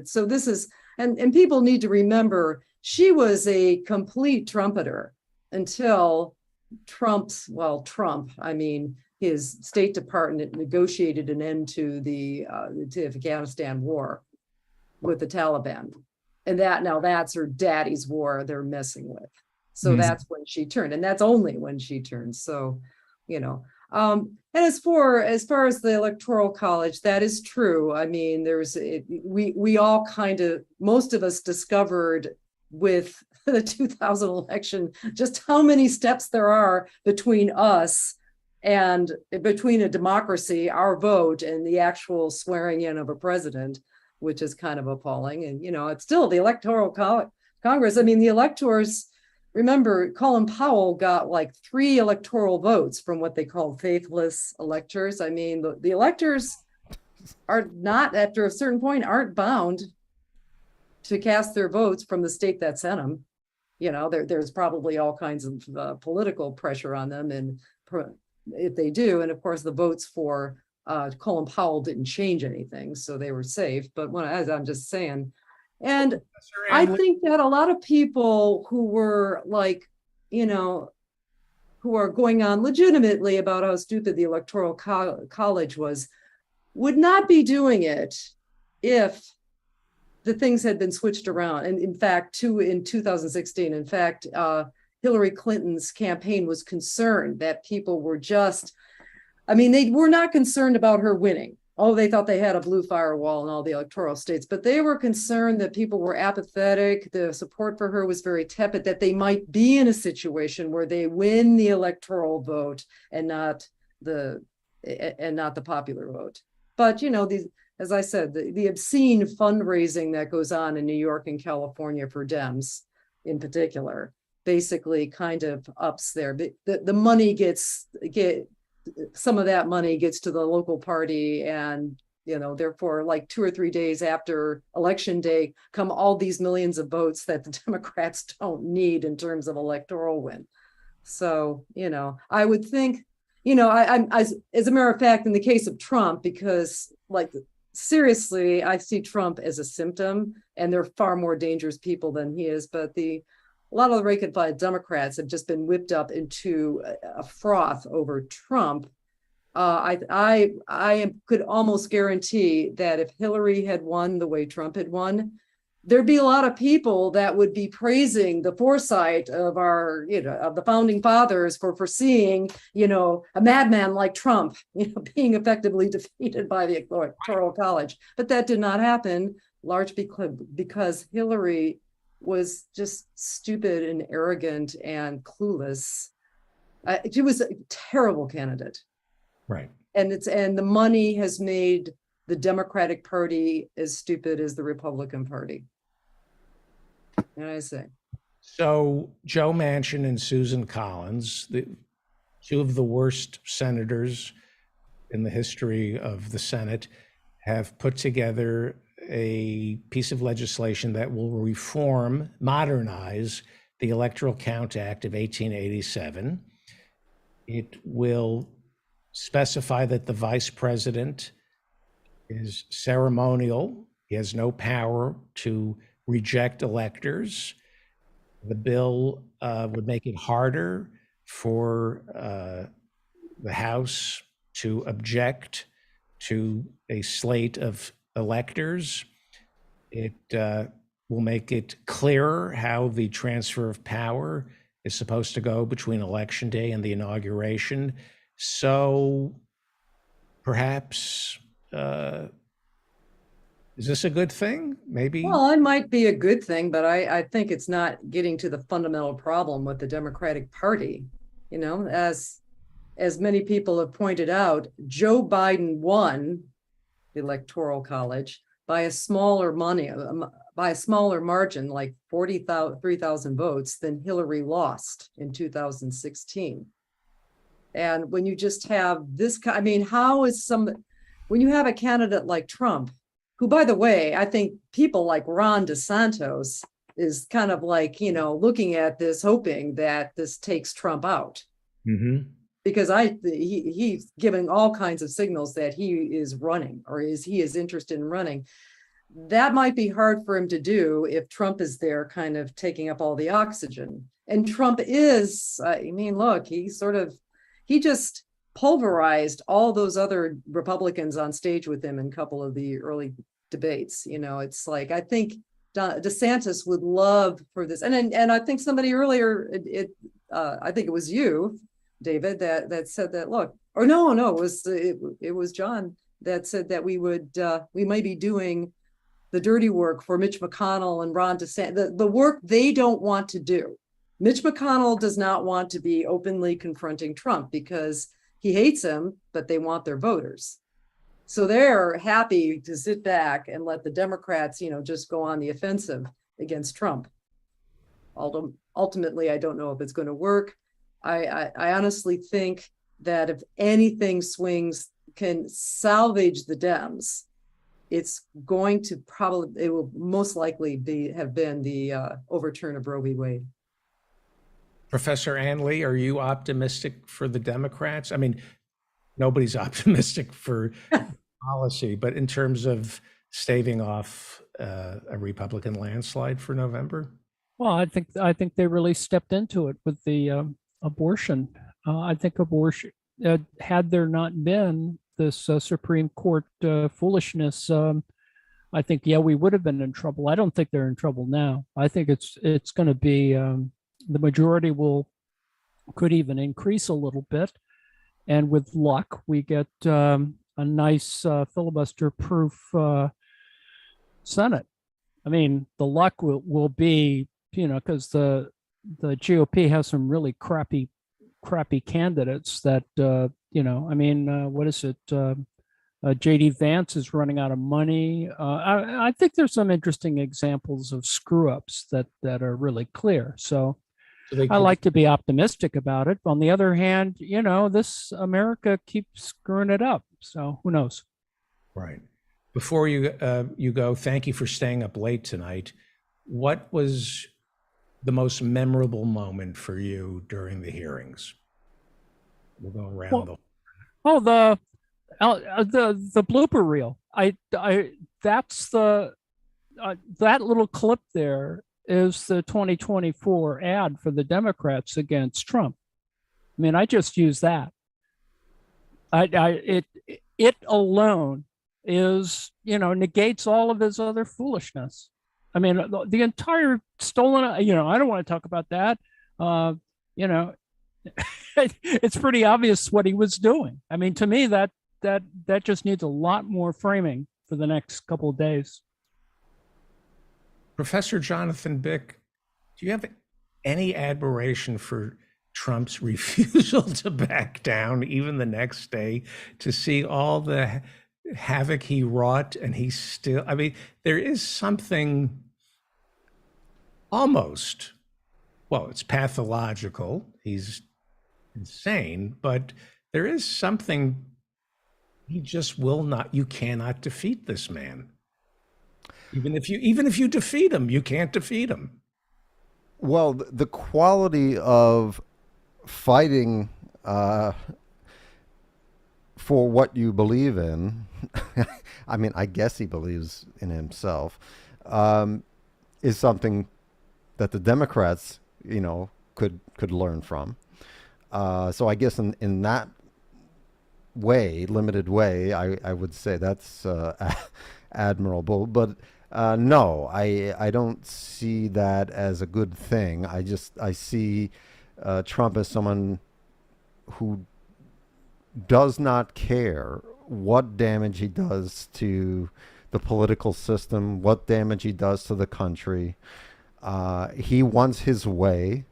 so this is, and people need to remember she was a complete trumpeter until Trump, his State Department negotiated an end to the Afghanistan war with the Taliban. And that's her daddy's war they're messing with. So that's when she turned, and that's only when she turned. So, and as far as the Electoral College, that is true. I mean, we all most of us discovered with the 2000 election just how many steps there are between us and between a democracy, our vote, and the actual swearing in of a president, which is kind of appalling. And, it's still the Electoral Congress. I mean, the electors, remember, Colin Powell got like 3 electoral votes from what they call faithless electors. I mean, the electors are not, after a certain point, aren't bound to cast their votes from the state that sent them. There's probably all kinds of political pressure on them, and if they do, and of course the votes for Colin Powell didn't change anything, so they were safe. But as I'm just saying, and I think that a lot of people who were like, who are going on legitimately about how stupid the Electoral College was, would not be doing it if the things had been switched around. And in fact, in 2016, in fact, Hillary Clinton's campaign was concerned that people were they were not concerned about her winning. Oh, they thought they had a blue firewall in all the electoral states, but they were concerned that people were apathetic. The support for her was very tepid, that they might be in a situation where they win the electoral vote and not the popular vote. But, as I said, the obscene fundraising that goes on in New York and California for Dems in particular, basically kind of ups there. The money some of that money gets to the local party, and therefore, like 2 or 3 days after election day, come all these millions of votes that the Democrats don't need in terms of electoral win. So I would think, I'm as a matter of fact, in the case of Trump, because seriously, I see Trump as a symptom, and they're far more dangerous people than he is. But a lot of the rank and file Democrats have just been whipped up into a froth over Trump. I could almost guarantee that if Hillary had won the way Trump had won, there'd be a lot of people that would be praising the foresight of of the founding fathers for foreseeing, a madman like Trump, being effectively defeated by the Electoral College. But that did not happen, largely because Hillary was just stupid and arrogant and clueless. She was a terrible candidate. Right. And the money has made the Democratic Party as stupid as the Republican Party. And I say. So Joe Manchin and Susan Collins, the 2 of the worst senators in the history of the Senate, have put together a piece of legislation that will modernize the Electoral Count Act of 1887. It will specify that the vice president is ceremonial. He has no power to reject electors. The bill would make it harder for the House to object to a slate of electors. It will make it clearer how the transfer of power is supposed to go between Election Day and the inauguration. So perhaps, is this a good thing? Maybe. Well, it might be a good thing, but I think it's not getting to the fundamental problem with the Democratic Party. You know, as many people have pointed out, Joe Biden won the Electoral College by a smaller margin, like 3,000 votes, than Hillary lost in 2016. And when you just have this, I mean, when you have a candidate like Trump, who, by the way, I think people like Ron DeSantis is kind of like, you know, looking at this, hoping that this takes Trump out. Mm-hmm. Because he's giving all kinds of signals that he is running, or he is interested in running. That might be hard for him to do if Trump is there kind of taking up all the oxygen. And Trump is, I mean, look, he just pulverized all those other Republicans on stage with him in a couple of the early debates. You know, it's like, I think DeSantis would love for this. And I think somebody earlier, I think it was you, David, that said that, look, or no, it was John that said that we might be doing the dirty work for Mitch McConnell and Ron DeSantis, the work they don't want to do. Mitch McConnell does not want to be openly confronting Trump because he hates him, but they want their voters. So they're happy to sit back and let the Democrats, you know, just go on the offensive against Trump. Although ultimately, I don't know if it's going to work. I honestly think that if anything can salvage the Dems, it will most likely have been the overturn of Roe v. Wade. Professor Ann Lee, are you optimistic for the Democrats? I mean, nobody's optimistic for policy, but in terms of staving off a Republican landslide for November? Well, I think they really stepped into it with the abortion. I think abortion, had there not been this Supreme Court foolishness, I think, yeah, we would have been in trouble. I don't think they're in trouble now. I think it's going to be, the majority could even increase a little bit. And with luck, we get a nice filibuster-proof Senate. I mean, the luck will be, you know, because the GOP has some really crappy candidates that, you know, I mean, what is it? J.D. Vance is running out of money. I think there's some interesting examples of screw-ups that are really clear. So I like to be optimistic about it. On the other hand, you know, this America keeps screwing it up. So who knows? Right. Before you go, thank you for staying up late tonight. What was the most memorable moment for you during the hearings? We'll go around the blooper reel. That's that little clip there is the 2024 ad for the Democrats against Trump. I mean, I just use that. It alone is, you know, negates all of his other foolishness. I mean, the entire stolen, you know, I don't want to talk about that. You know, it's pretty obvious what he was doing. I mean, to me, that just needs a lot more framing for the next couple of days. Professor Jonathan Bick, do you have any admiration for Trump's refusal to back down even the next day, to see all the havoc he wrought, and he still, I mean, there is something almost, well, it's pathological, he's insane, but there is something, he just will not, you cannot defeat this man. Even if you defeat him, you can't defeat him. Well, the quality of fighting for what you believe in, I mean, I guess he believes in himself, is something that the Democrats, could learn from. So I guess in that way, limited way, I would say that's admirable. But no, I don't see that as a good thing. I see Trump as someone who does not care what damage he does to the political system, what damage he does to the country. He wants his way,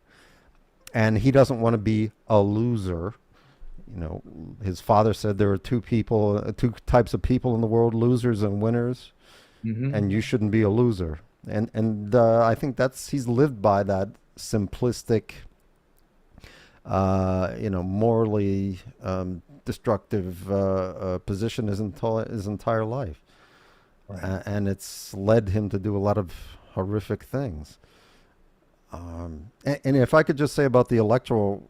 and he doesn't want to be a loser. His father said there are two types of people in the world: losers and winners. And you shouldn't be a loser. And I think he's lived by that simplistic, morally destructive position his entire life. Right. And it's led him to do a lot of horrific things. And if I could just say about the Electoral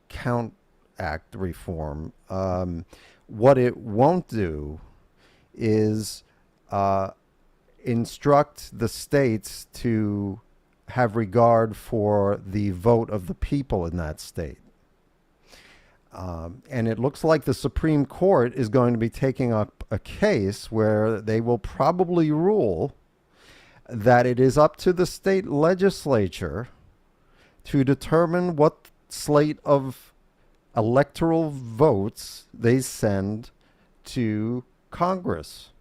Count Act reform, what it won't do is instruct the states to have regard for the vote of the people in that state. And it looks like the Supreme Court is going to be taking up a case where they will probably rule that it is up to the state legislature to determine what slate of electoral votes they send to Congress.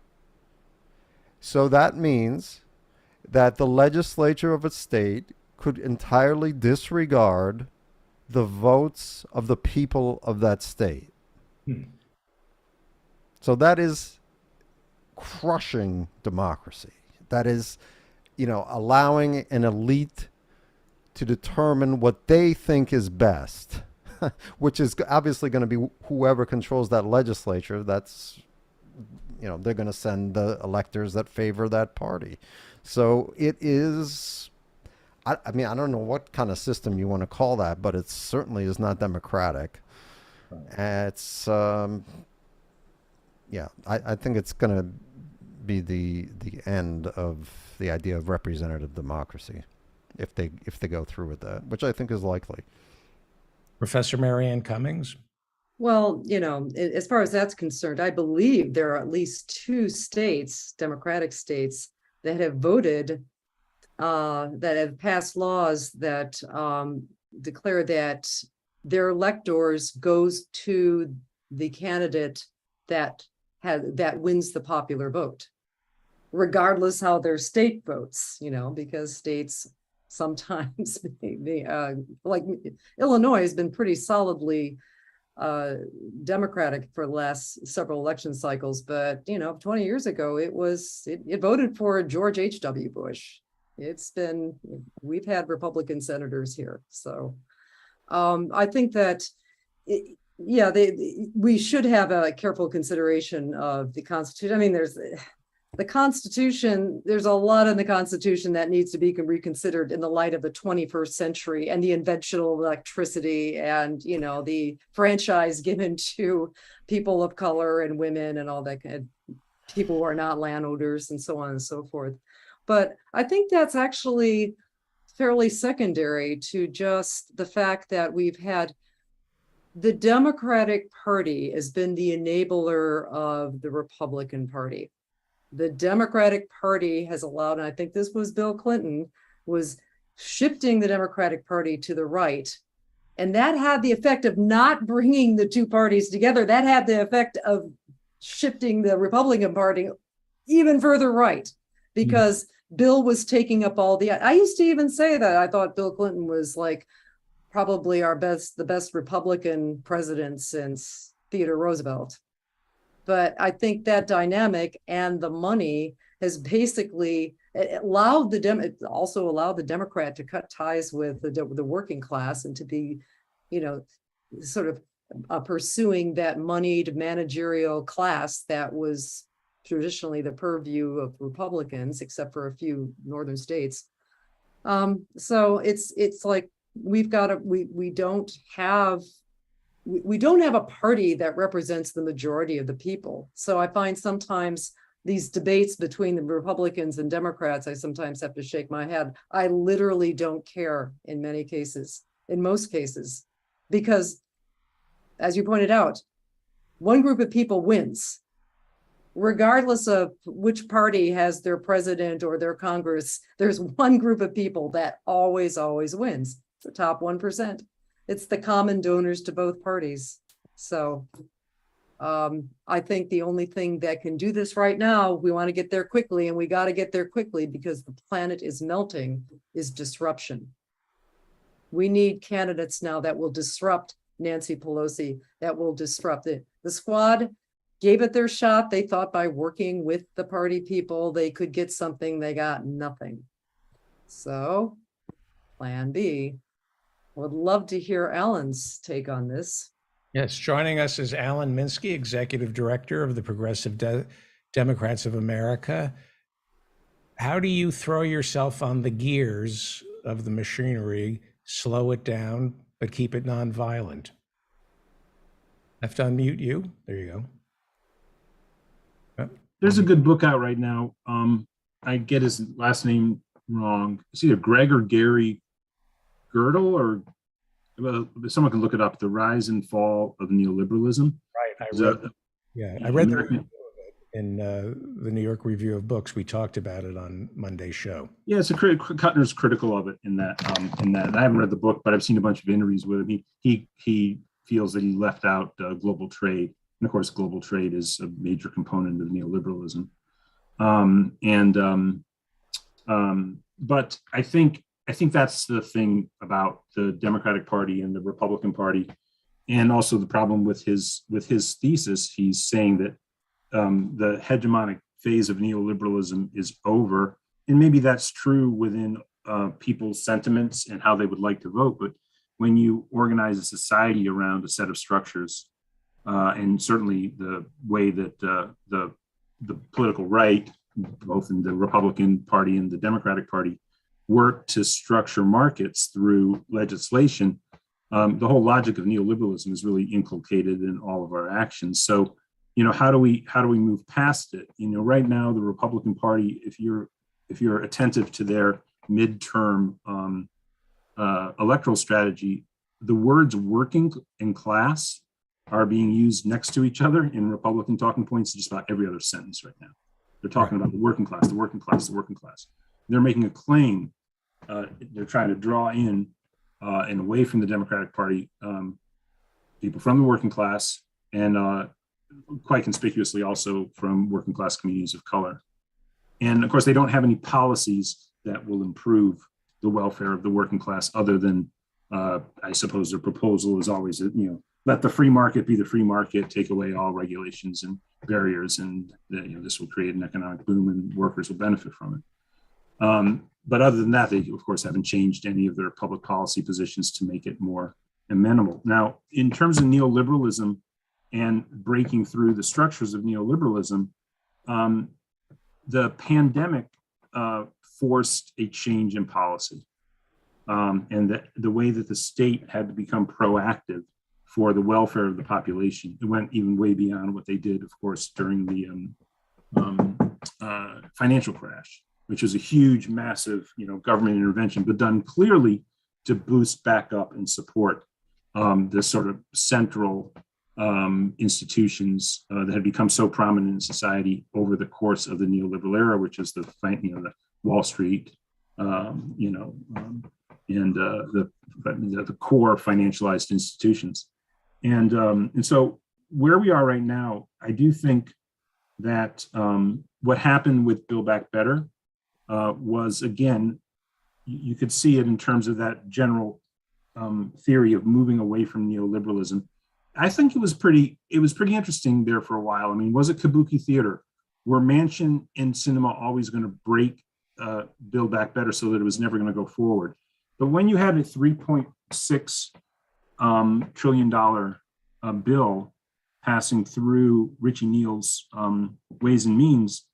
So that means that the legislature of a state could entirely disregard the votes of the people of that state. So that is crushing democracy. That is, allowing an elite to determine what they think is best, which is obviously going to be whoever controls that legislature. That's, they're going to send the electors that favor that party. So it is, I mean, I don't know what kind of system you want to call that, but it certainly is not democratic. It's, I think it's going to be the end of the idea of representative democracy if they go through with that, which I think is likely. Professor Marianne Cummings? Well, as far as that's concerned, I believe there are at least 2 states, Democratic states, that have voted, that have passed laws that declare that their electors goes to the candidate that wins the popular vote, regardless how their state votes, because states sometimes, like Illinois has been pretty solidly Democratic for the last several election cycles, but 20 years ago it voted for George H.W. Bush. We've had Republican senators here, so I think that we should have a careful consideration of the Constitution. I mean, there's the Constitution, there's a lot in the Constitution that needs to be reconsidered in the light of the 21st century and the invention of electricity and, the franchise given to people of color and women and all that kind of people who are not landowners and so on and so forth. But I think that's actually fairly secondary to just the fact that we've had the Democratic Party has been the enabler of the Republican Party. The Democratic Party has allowed, and I think this was Bill Clinton, was shifting the Democratic Party to the right. And that had the effect of not bringing the two parties together. That had the effect of shifting the Republican Party even further right, because Bill was taking up I used to even say that I thought Bill Clinton was like probably the best Republican president since Theodore Roosevelt. But I think that dynamic and the money has basically allowed the Democrat to cut ties with the working class and to be, sort of pursuing that moneyed managerial class that was traditionally the purview of Republicans, except for a few northern states. So it's like we don't have we don't have a party that represents the majority of the people. So I find sometimes these debates between the Republicans and Democrats, I sometimes have to shake my head. I literally don't care in many cases, in most cases, because as you pointed out, one group of people wins. Regardless of which party has their president or their Congress, there's one group of people that always wins, the top 1%. It's the common donors to both parties. So I think the only thing that can do this right now, we want to get there quickly, and we got to get there quickly because the planet is melting, is disruption. We need candidates now that will disrupt Nancy Pelosi, that will disrupt it. The squad gave it their shot. They thought by working with the party people, they could get something. They got nothing. So plan B. Would love to hear Alan's take on this. Yes, joining us is Alan Minsky, Executive Director of the Progressive Democrats of America. How do you throw yourself on the gears of the machinery, slow it down, but keep it nonviolent? I have to unmute you. There you go. There's a good book out right now. I get his last name wrong. It's either Greg or Gary Girdle, or well, someone can look it up. The Rise and Fall of Neoliberalism. Right. I read the review of it in the New York Review of Books. We talked about it on Monday's show. Yeah, it's Kuttner's critical of it in that. And I haven't read the book, but I've seen a bunch of interviews with him. He feels that he left out global trade, and of course, global trade is a major component of neoliberalism. But I think that's the thing about the Democratic Party and the Republican Party, and also the problem with his thesis. He's saying that the hegemonic phase of neoliberalism is over, and maybe that's true within people's sentiments and how they would like to vote. But when you organize a society around a set of structures, and certainly the way that the political right, both in the Republican Party and the Democratic Party, work to structure markets through legislation, the whole logic of neoliberalism is really inculcated in all of our actions. So, how do we move past it? Right now, the Republican Party, if you're attentive to their midterm electoral strategy, the words working and class are being used next to each other in Republican talking points in just about every other sentence right now. They're talking about the working class, the working class, the working class. They're making a claim. They're trying to draw in and away from the Democratic Party people from the working class, and quite conspicuously also from working class communities of color. And of course, they don't have any policies that will improve the welfare of the working class, other than I suppose their proposal is always, let the free market be the free market, take away all regulations and barriers, and this will create an economic boom and workers will benefit from it. But other than that, they, of course, haven't changed any of their public policy positions to make it more amenable. Now, in terms of neoliberalism and breaking through the structures of neoliberalism, the pandemic forced a change in policy. And the way that the state had to become proactive for the welfare of the population. It went even way beyond what they did, of course, during the financial crash, which was a huge, massive, government intervention, but done clearly to boost back up and support the sort of central institutions that had become so prominent in society over the course of the neoliberal era, which is the Wall Street, and the core financialized institutions. And so where we are right now, I do think that what happened with Build Back Better was, again, you could see it in terms of that general theory of moving away from neoliberalism. I think it was pretty interesting there for a while. I mean, was it kabuki theater? Were Manchin and Sinema always going to break Build Back Better so that it was never going to go forward? But when you had a $3.6 trillion bill passing through Richie Neal's Ways and Means,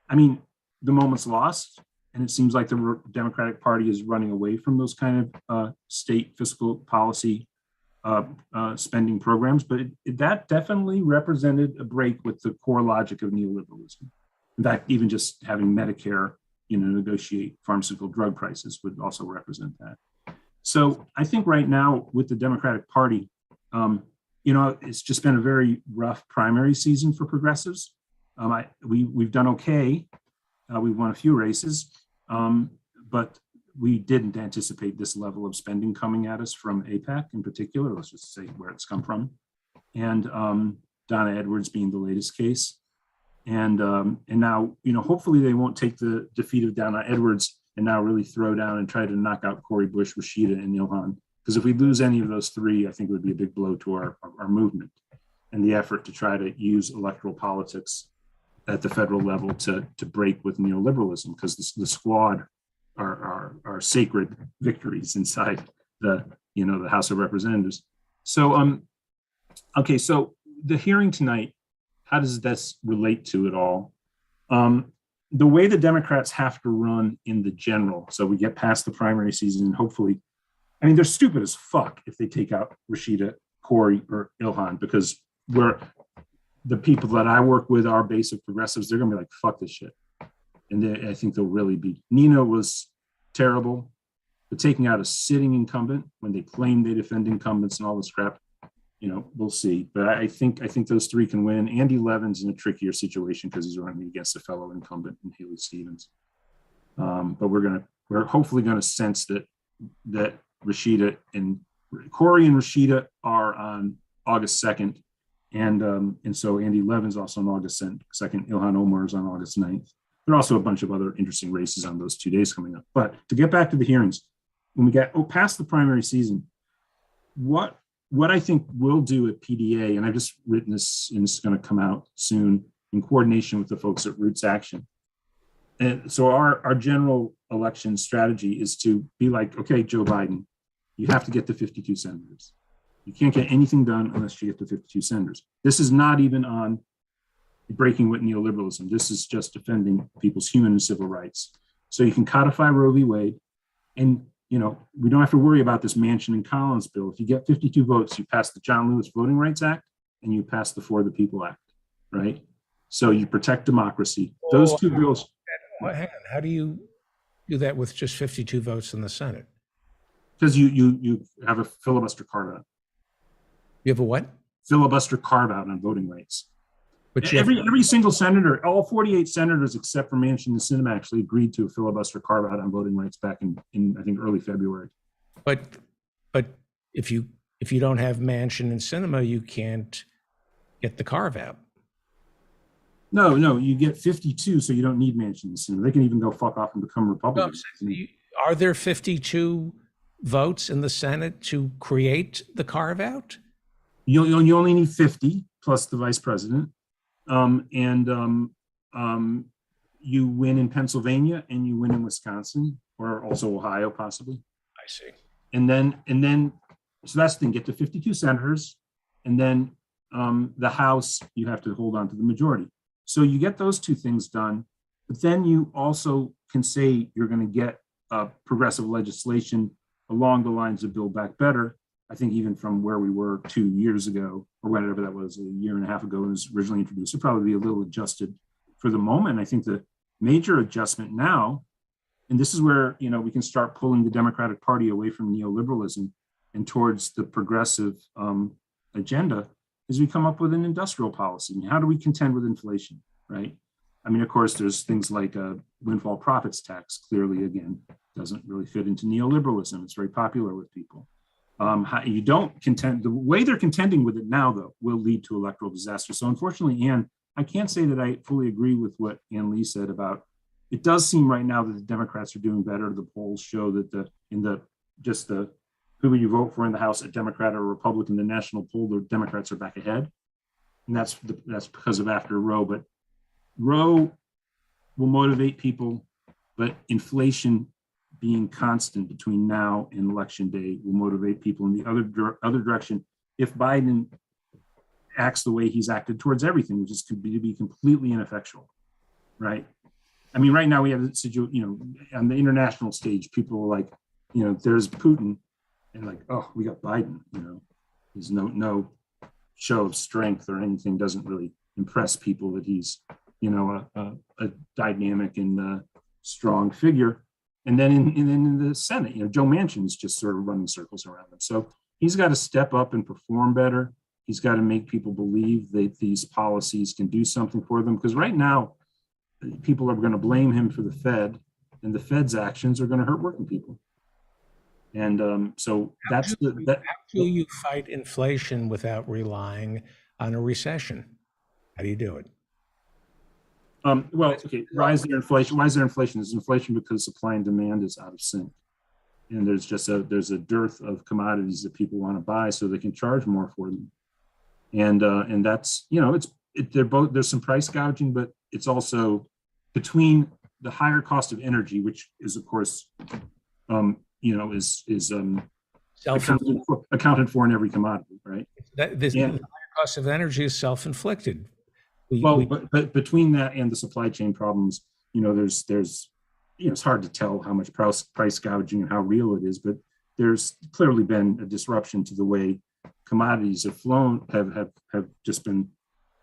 I mean, the moment's lost, and it seems like the Democratic Party is running away from those kind of state fiscal policy spending programs, but that definitely represented a break with the core logic of neoliberalism. In fact, even just having Medicare, negotiate pharmaceutical drug prices would also represent that. So I think right now with the Democratic Party, it's just been a very rough primary season for progressives. We've done okay. We've won a few races, but we didn't anticipate this level of spending coming at us from AIPAC in particular. Let's just say where it's come from, and Donna Edwards being the latest case. And now, hopefully they won't take the defeat of Donna Edwards and now really throw down and try to knock out Cori Bush, Rashida, and Ilhan. Because if we lose any of those three, I think it would be a big blow to our movement and the effort to try to use electoral politics at the federal level to break with neoliberalism, because the squad are sacred victories inside the House of Representatives. So okay, so the hearing tonight, how does this relate to it all? The way the Democrats have to run in the general, so we get past the primary season, and hopefully, they're stupid as fuck if they take out Rashida, Cori, or Ilhan, because the people that I work with, our base of progressives, they're gonna be like, fuck this shit. And I think they'll really be. Nina was terrible, but taking out a sitting incumbent when they claim they defend incumbents and all this crap, we'll see. But I think those three can win. Andy Levin's in a trickier situation because he's running against a fellow incumbent in Haley Stevens. But we're hopefully gonna sense that Rashida and Cori and Rashida are on August 2nd. And so Andy Levin's also on August 2nd. Ilhan Omar is on August 9th. There are also a bunch of other interesting races on those 2 days coming up. But to get back to the hearings, when we get past the primary season, what I think we'll do at PDA, and I've just written this, and it's going to come out soon in coordination with the folks at Roots Action. And so our general election strategy is to be like, okay, Joe Biden, you have to get the 52 senators. You can't get anything done unless you get the 52 senators. This is not even on breaking with neoliberalism. This is just defending people's human and civil rights. So you can codify Roe v. Wade, and we don't have to worry about this Manchin and Collins bill. If you get 52 votes, you pass the John Lewis Voting Rights Act and you pass the For the People Act, right? So you protect democracy. Those two bills. Hang on. How do you do that with just 52 votes in the Senate? Because you have a filibuster carve out. You have a what? Filibuster carve out on voting rights. But every single senator, all 48 senators except for Manchin and Sinema actually agreed to a filibuster carve out on voting rights back in I think early February. But if you don't have Manchin and Sinema, you can't get the carve out. No, you get 52, so you don't need Manchin and Sinema. They can even go fuck off and become Republicans. Are there 52 votes in the Senate to create the carve out? You only need 50 plus the vice president. You win in Pennsylvania and you win in Wisconsin, or also Ohio, possibly. I see. And then, so that's the thing, get to 52 senators, and then the House, you have to hold on to the majority. So you get those two things done, but then you also can say you're going to get progressive legislation along the lines of Build Back Better. I think even from where we were 2 years ago, or whatever that was, a year and a half ago, when it was originally introduced, it'll probably be a little adjusted for the moment. I think the major adjustment now, and this is where we can start pulling the Democratic Party away from neoliberalism and towards the progressive agenda, is we come up with an industrial policy. And how do we contend with inflation, right? Of course, there's things like a windfall profits tax, clearly, again, doesn't really fit into neoliberalism. It's very popular with people. You don't contend, the way they're contending with it now, though, will lead to electoral disaster. So unfortunately, Ann, I can't say that I fully agree with what Ann Lee said about, it does seem right now that the Democrats are doing better. The polls show that who you vote for in the House, a Democrat or a Republican, the national poll, the Democrats are back ahead. And that's because of after Roe. But Roe will motivate people, but inflation being constant between now and election day will motivate people in the other direction. If Biden acts the way he's acted towards everything, which is to be completely ineffectual, right? Right now we have a situation, on the international stage, people are like, there's Putin, and like, oh, we got Biden, He's no show of strength or anything. Doesn't really impress people that he's, a dynamic and strong figure. And then in the Senate, Joe Manchin is just sort of running circles around him. So he's got to step up and perform better. He's got to make people believe that these policies can do something for them. Because right now, people are going to blame him for the Fed, and the Fed's actions are going to hurt working people. And so How do you fight inflation without relying on a recession? How do you do it? Well, okay. Why is there inflation? There's inflation because supply and demand is out of sync, and there's a dearth of commodities that people want to buy, so they can charge more for them. And that's there's some price gouging, but it's also between the higher cost of energy, which is of course is accounted for in every commodity, right? The higher cost of energy is self-inflicted. But between that and the supply chain problems, there's it's hard to tell how much price gouging and how real it is, but there's clearly been a disruption to the way commodities have just been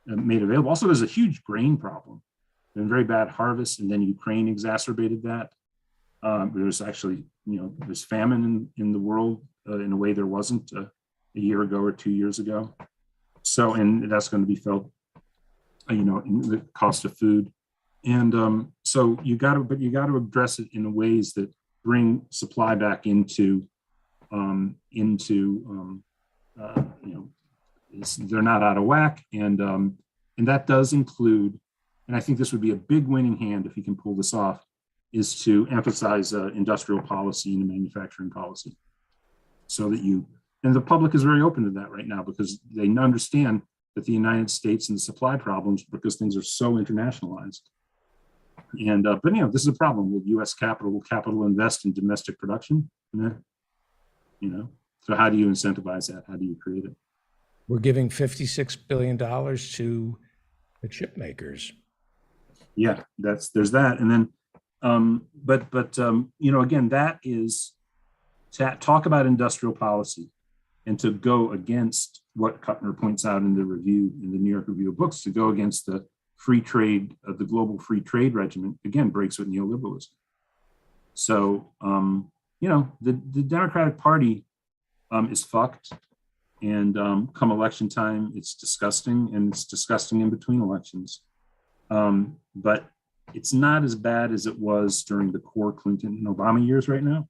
made available. Also, there's a huge grain problem, and very bad harvest, and then Ukraine exacerbated that. There's actually, there's famine in the world in a way there wasn't a year ago or 2 years ago. So, and that's going to be felt, in the cost of food. And so you got to address it in ways that bring supply back into they're not out of whack. And that does include, and I think this would be a big winning hand if he can pull this off, is to emphasize industrial policy and manufacturing policy, so that and the public is very open to that right now, because they understand that the United States and the supply problems, because things are so internationalized. And but this is a problem with U.S. capital. Will capital invest in domestic production? So how do you incentivize that? How do you create it? We're giving $56 billion to the chip makers. Yeah, there's that. And then again, that is to talk about industrial policy and to go against what Kuttner points out in the New York Review of Books, to go against the free trade, the global free trade regimen, again, breaks with neoliberalism. So, the Democratic Party is fucked. And come election time, it's disgusting, and it's disgusting in between elections. But it's not as bad as it was during the core Clinton and Obama years right now.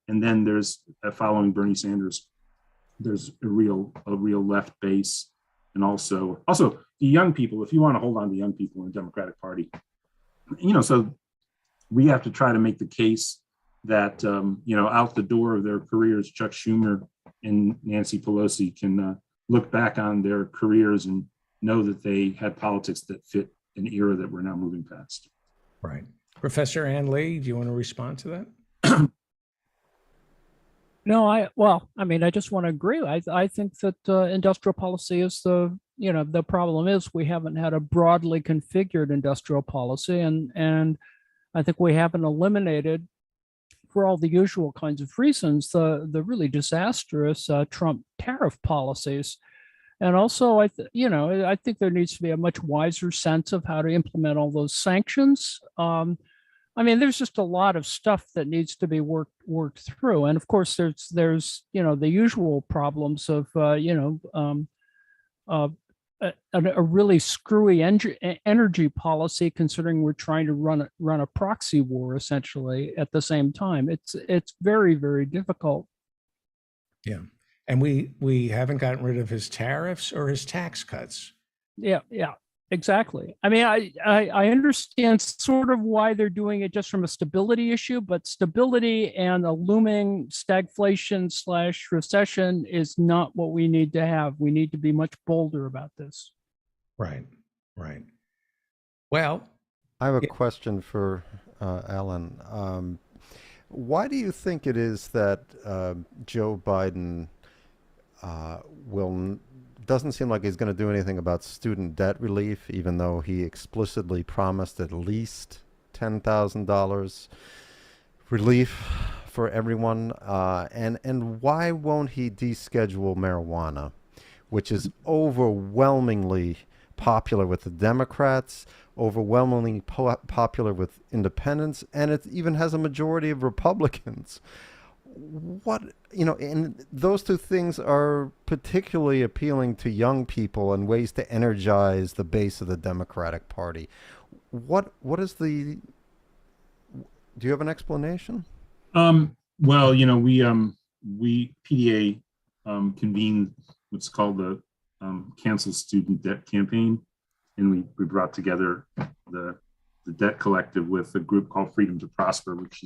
And then there's, following Bernie Sanders, there's a real left base. And also the young people, if you want to hold on to young people in the Democratic Party, so we have to try to make the case that, out the door of their careers, Chuck Schumer and Nancy Pelosi can look back on their careers and know that they had politics that fit an era that we're now moving past. Right. Professor Ann Lee, do you want to respond to that? No, I just want to agree. I think that industrial policy is the problem is we haven't had a broadly configured industrial policy, and I think we haven't eliminated, for all the usual kinds of reasons, the really disastrous Trump tariff policies. And also, I think there needs to be a much wiser sense of how to implement all those sanctions. There's just a lot of stuff that needs to be worked through. And of course, there's the usual problems of a really screwy energy policy, considering we're trying to run a proxy war essentially at the same time. It's very, very difficult. Yeah. And we haven't gotten rid of his tariffs or his tax cuts. Yeah, exactly. I understand sort of why they're doing it just from a stability issue, but stability and a looming stagflation / recession is not what we need to have. We need to be much bolder about this. Right. Well, I have a question for Alan. Why do you think it is that Joe Biden doesn't seem like he's going to do anything about student debt relief, even though he explicitly promised at least $10,000 relief for everyone. And why won't he deschedule marijuana, which is overwhelmingly popular with the Democrats, overwhelmingly popular with independents, and it even has a majority of Republicans. What, and those two things are particularly appealing to young people and ways to energize the base of the Democratic Party. What is the, do you have an explanation? Well, we PDA convened what's called the Cancel Student Debt Campaign, and we brought together the debt collective with a group called Freedom to Prosper, which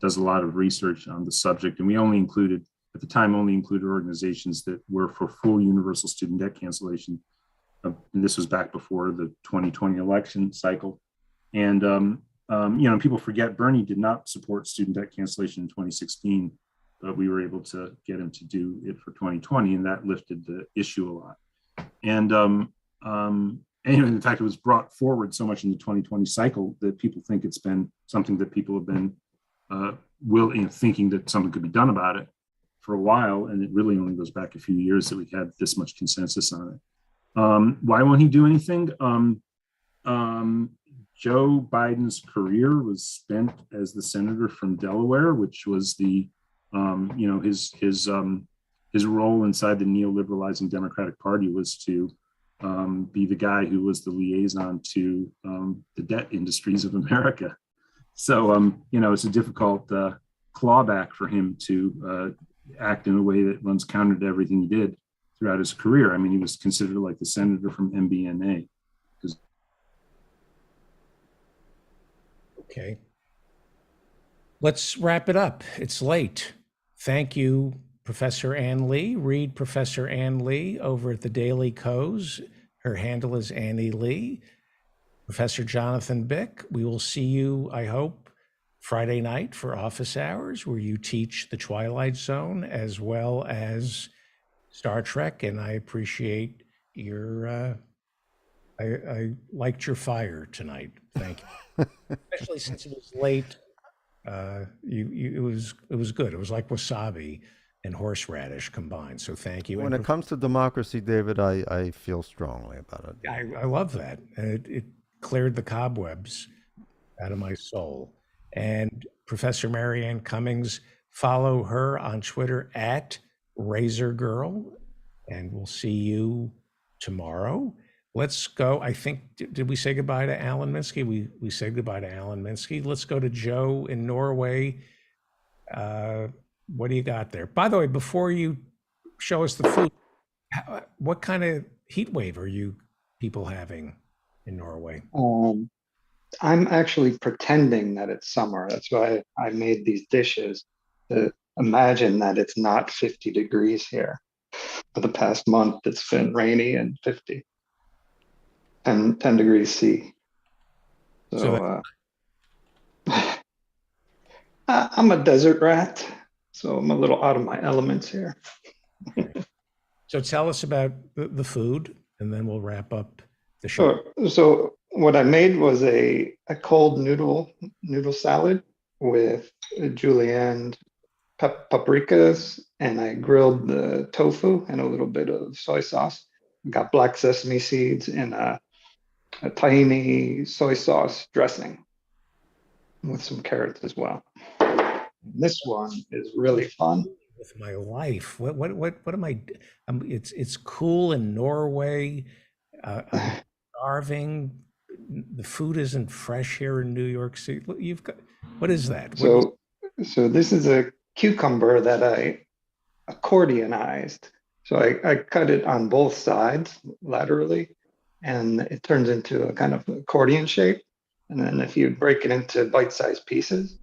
does a lot of research on the subject. And we only included organizations that were for full universal student debt cancellation. And this was back before the 2020 election cycle. And people forget Bernie did not support student debt cancellation in 2016, but we were able to get him to do it for 2020, and that lifted the issue a lot. And in fact, it was brought forward so much in the 2020 cycle that people think it's been something that people have been thinking that something could be done about it for a while, and it really only goes back a few years that we had this much consensus on it. Why won't he do anything? Joe Biden's career was spent as the senator from Delaware, which was the his role inside the neoliberalizing Democratic Party was to be the guy who was the liaison to the debt industries of America. So, it's a difficult clawback for him to act in a way that runs counter to everything he did throughout his career. I mean, he was considered like the senator from MBNA. Okay. Let's wrap it up. It's late. Thank you, Professor Ann Lee. Read Professor Ann Lee over at the Daily Kos. Her handle is Annie Lee. Professor Jonathan Bick, we will see you, I hope, Friday night for office hours, where you teach The Twilight Zone as well as Star Trek. And I appreciate your, I liked your fire tonight. Thank you. Especially since it was late. It was good. It was like wasabi and horseradish combined. So thank you. When it comes to democracy, David, I feel strongly about it. I love that. And it cleared the cobwebs out of my soul. And Professor Marianne Cummings, follow her on Twitter at RazorGirl. And we'll see you tomorrow. Let's go. I think, did we say goodbye to Alan Minsky? We said goodbye to Alan Minsky. Let's go to Joe in Norway. What do you got there? By the way, before you show us the food, what kind of heat wave are you people having in Norway? I'm actually pretending that it's summer. That's why I made these dishes to imagine that it's not 50 degrees here. For the past month, it's been rainy and 10 degrees C. So I'm a desert rat, so I'm a little out of my elements here. So tell us about the food, and then we'll wrap up the show. Sure. So what I made was a cold noodle salad with julienne paprikas, and I grilled the tofu and a little bit of soy sauce. Got black sesame seeds and a tahini soy sauce dressing with some carrots as well. This one is really fun. With my life, what am I? It's cool in Norway. I'm starving. The food isn't fresh here in New York City. You've got, what is that? So this is a cucumber that I accordionized. So I cut it on both sides laterally, and it turns into a kind of accordion shape. And then if you break it into bite-sized pieces,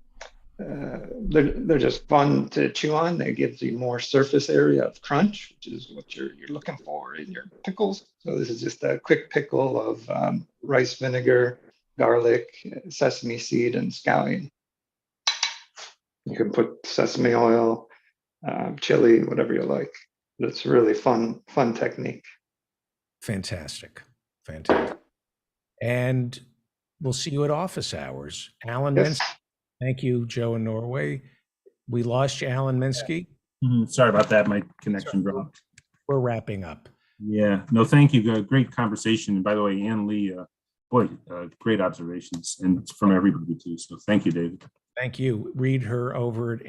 they're just fun to chew on. They give you more surface area of crunch, which is what you're looking for in your pickles. So this is just a quick pickle of rice vinegar, garlic, sesame seed, and scallion. You can put sesame oil, chili, whatever you like. It's really fun technique. Fantastic. And we'll see you at office hours. Alan Yes. Minsky, thank you, Joe in Norway. We lost you, Alan Minsky. Sorry about that. My connection dropped. We're wrapping up. Yeah, no, thank you. Great conversation. And by the way, Ann Lee, great observations and from everybody too. So thank you, David. Thank you. Read her over at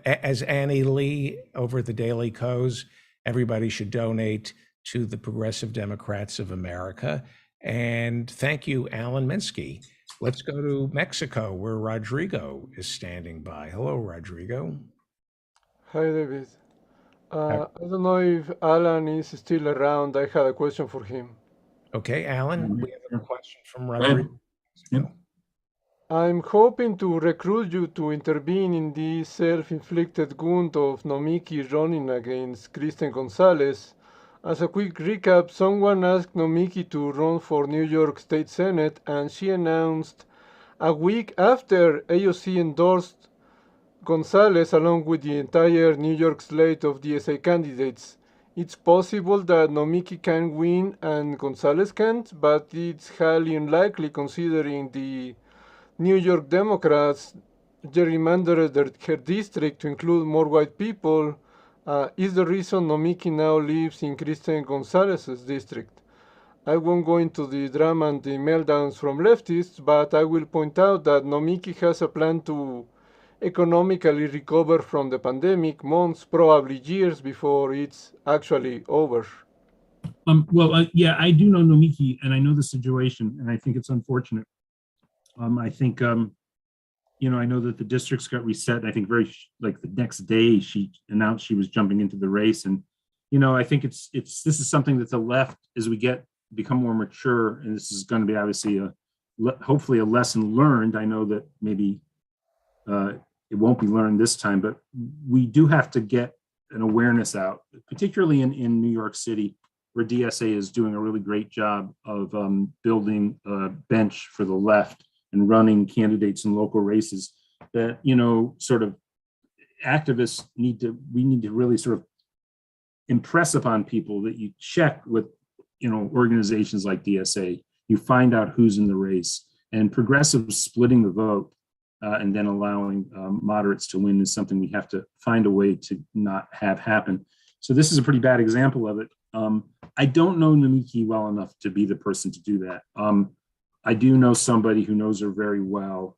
as Annie Lee over at the Daily Kos. Everybody should donate to the Progressive Democrats of America. And thank you, Alan Minsky. Let's go to Mexico, where Rodrigo is standing by. Hello, Rodrigo. Hi, David. I don't know if Alan is still around. I had a question for him. Okay, Alan, we have a question from Go ahead. Rodrigo. Yep. I'm hoping to recruit you to intervene in the self-inflicted wound of Nomiki running against Kristen Gonzalez. As a quick recap, someone asked Nomiki to run for New York State Senate, and she announced a week after AOC endorsed Gonzalez along with the entire New York slate of DSA candidates. It's possible that Nomiki can win and Gonzalez can't, but it's highly unlikely considering the New York Democrats gerrymandered her district to include more white people. Is the reason Nomiki now lives in Kristen Gonzalez's district. I won't go into the drama and the meltdowns from leftists, but I will point out that Nomiki has a plan to economically recover from the pandemic months, probably years before it's actually over. Yeah, I do know Nomiki and I know the situation and I think it's unfortunate. I think, I know that the districts got reset. I think like the next day she announced she was jumping into the race. And, I think this is something that the left, as we become more mature, and this is going to be obviously hopefully a lesson learned. I know that maybe it won't be learned this time, but we do have to get an awareness out, particularly in New York City, where DSA is doing a really great job of building a bench for the left and running candidates in local races that, sort of activists we need to really sort of impress upon people that you check with, organizations like DSA, you find out who's in the race, and progressives splitting the vote and then allowing moderates to win is something we have to find a way to not have happen. So this is a pretty bad example of it. I don't know Nomiki well enough to be the person to do that. I do know somebody who knows her very well.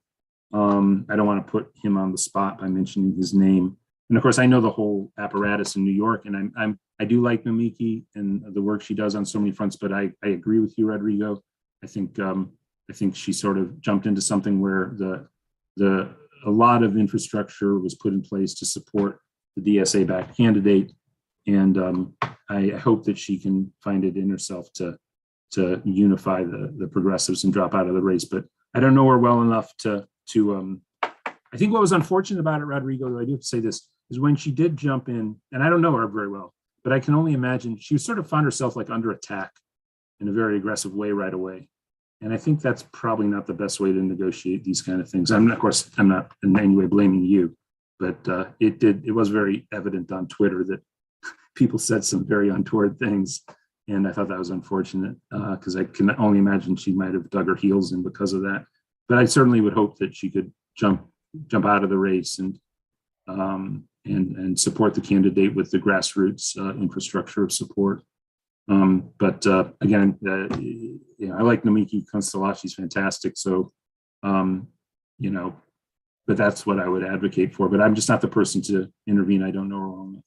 I don't want to put him on the spot by mentioning his name. And of course, I know the whole apparatus in New York, and I do like Nomiki and the work she does on so many fronts. But I agree with you, Rodrigo. I think she sort of jumped into something where a lot of infrastructure was put in place to support the DSA-backed candidate, and I hope that she can find it in herself to unify the progressives and drop out of the race. But I don't know her well enough to I think what was unfortunate about it, Rodrigo, though I do have to say this, is when she did jump in, and I don't know her very well, but I can only imagine she sort of found herself like under attack in a very aggressive way right away. And I think that's probably not the best way to negotiate these kind of things. Of course, I'm not in any way blaming you, but it was very evident on Twitter that people said some very untoward things. And I thought that was unfortunate because I can only imagine she might have dug her heels in because of that. But I certainly would hope that she could jump out of the race and support the candidate with the grassroots infrastructure of support. But again, I like Nomiki Constellaci, she's fantastic. So, but that's what I would advocate for. But I'm just not the person to intervene. I don't know her well enough.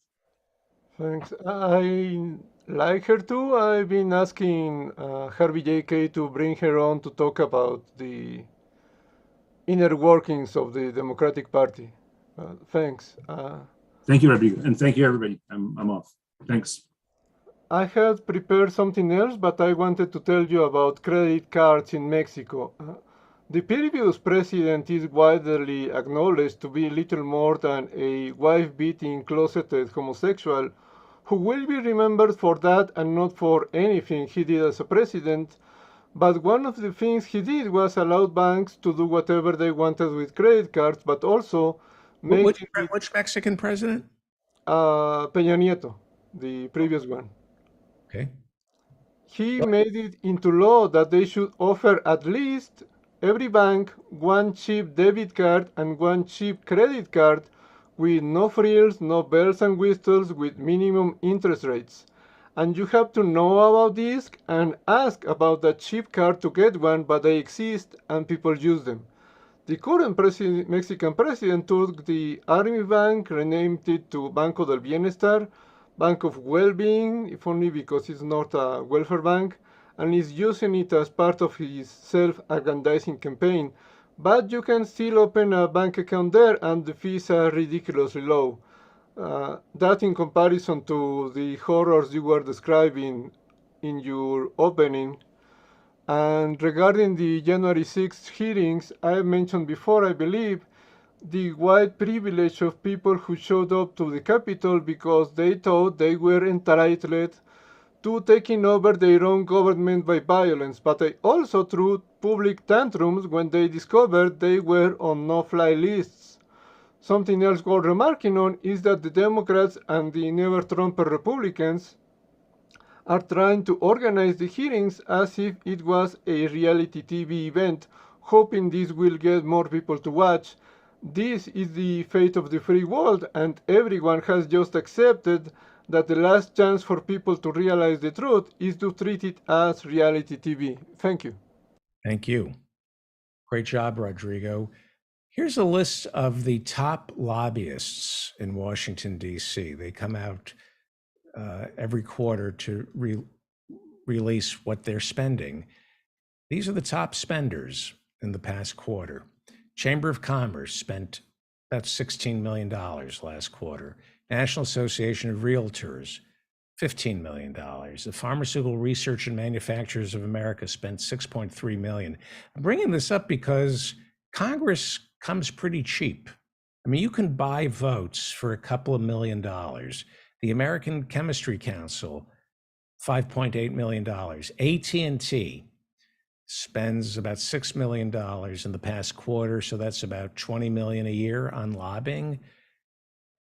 Thanks. I like her too. I've been asking Harvey J.K. to bring her on to talk about the inner workings of the Democratic Party. Thanks. Thank you, Rodrigo. And thank you, everybody. I'm off. Thanks. I had prepared something else, but I wanted to tell you about credit cards in Mexico. The previous president is widely acknowledged to be little more than a wife-beating, closeted homosexual who will be remembered for that and not for anything he did as a president. But one of the things he did was allow banks to do whatever they wanted with credit cards, but also Which Mexican president? Peña Nieto, the previous one. Okay. He made it into law that they should offer at least every bank one cheap debit card and one cheap credit card with no frills, no bells and whistles, with minimum interest rates. And you have to know about this and ask about the cheap card to get one, but they exist and people use them. The current Mexican president took the Army Bank, renamed it to Banco del Bienestar, Bank of Well-being, if only because it's not a welfare bank, and is using it as part of his self-aggrandizing campaign. But you can still open a bank account there and the fees are ridiculously low. That in comparison to the horrors you were describing in your opening. And regarding the January 6th hearings, I mentioned before, I believe, the white privilege of people who showed up to the Capitol because they thought they were entitled to taking over their own government by violence, but they also threw public tantrums when they discovered they were on no-fly lists. Something else worth remarking on is that the Democrats and the never-Trumper Republicans are trying to organize the hearings as if it was a reality TV event, hoping this will get more people to watch. This is the fate of the free world, and everyone has just accepted that the last chance for people to realize the truth is to treat it as reality TV. Thank you. Thank you. Great job, Rodrigo. Here's a list of the top lobbyists in Washington, D.C. They come out every quarter to release what they're spending. These are the top spenders in the past quarter. Chamber of Commerce spent about $16 million last quarter. National Association of Realtors, $15 million. The Pharmaceutical Research and Manufacturers of America spent $6.3 million. I'm bringing this up because Congress comes pretty cheap. I mean, you can buy votes for a couple of $1 million. The American Chemistry Council, $5.8 million. AT&T spends about $6 million in the past quarter, so that's about $20 million a year on lobbying.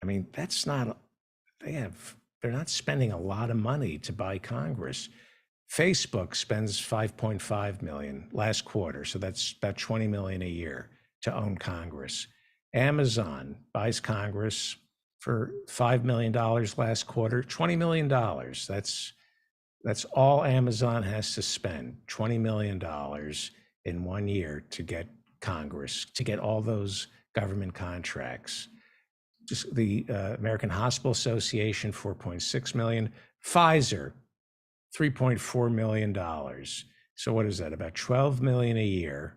I mean, that's not, they're not spending a lot of money to buy Congress. Facebook spends $5.5 million last quarter, so that's about $20 million a year to own Congress. Amazon buys Congress for $5 million last quarter, $20 million. That's all Amazon has to spend, $20 million in 1 year to get Congress, to get all those government contracts. Just the American Hospital Association, $4.6 million. Pfizer, $3.4 million. So what is that? About $12 million a year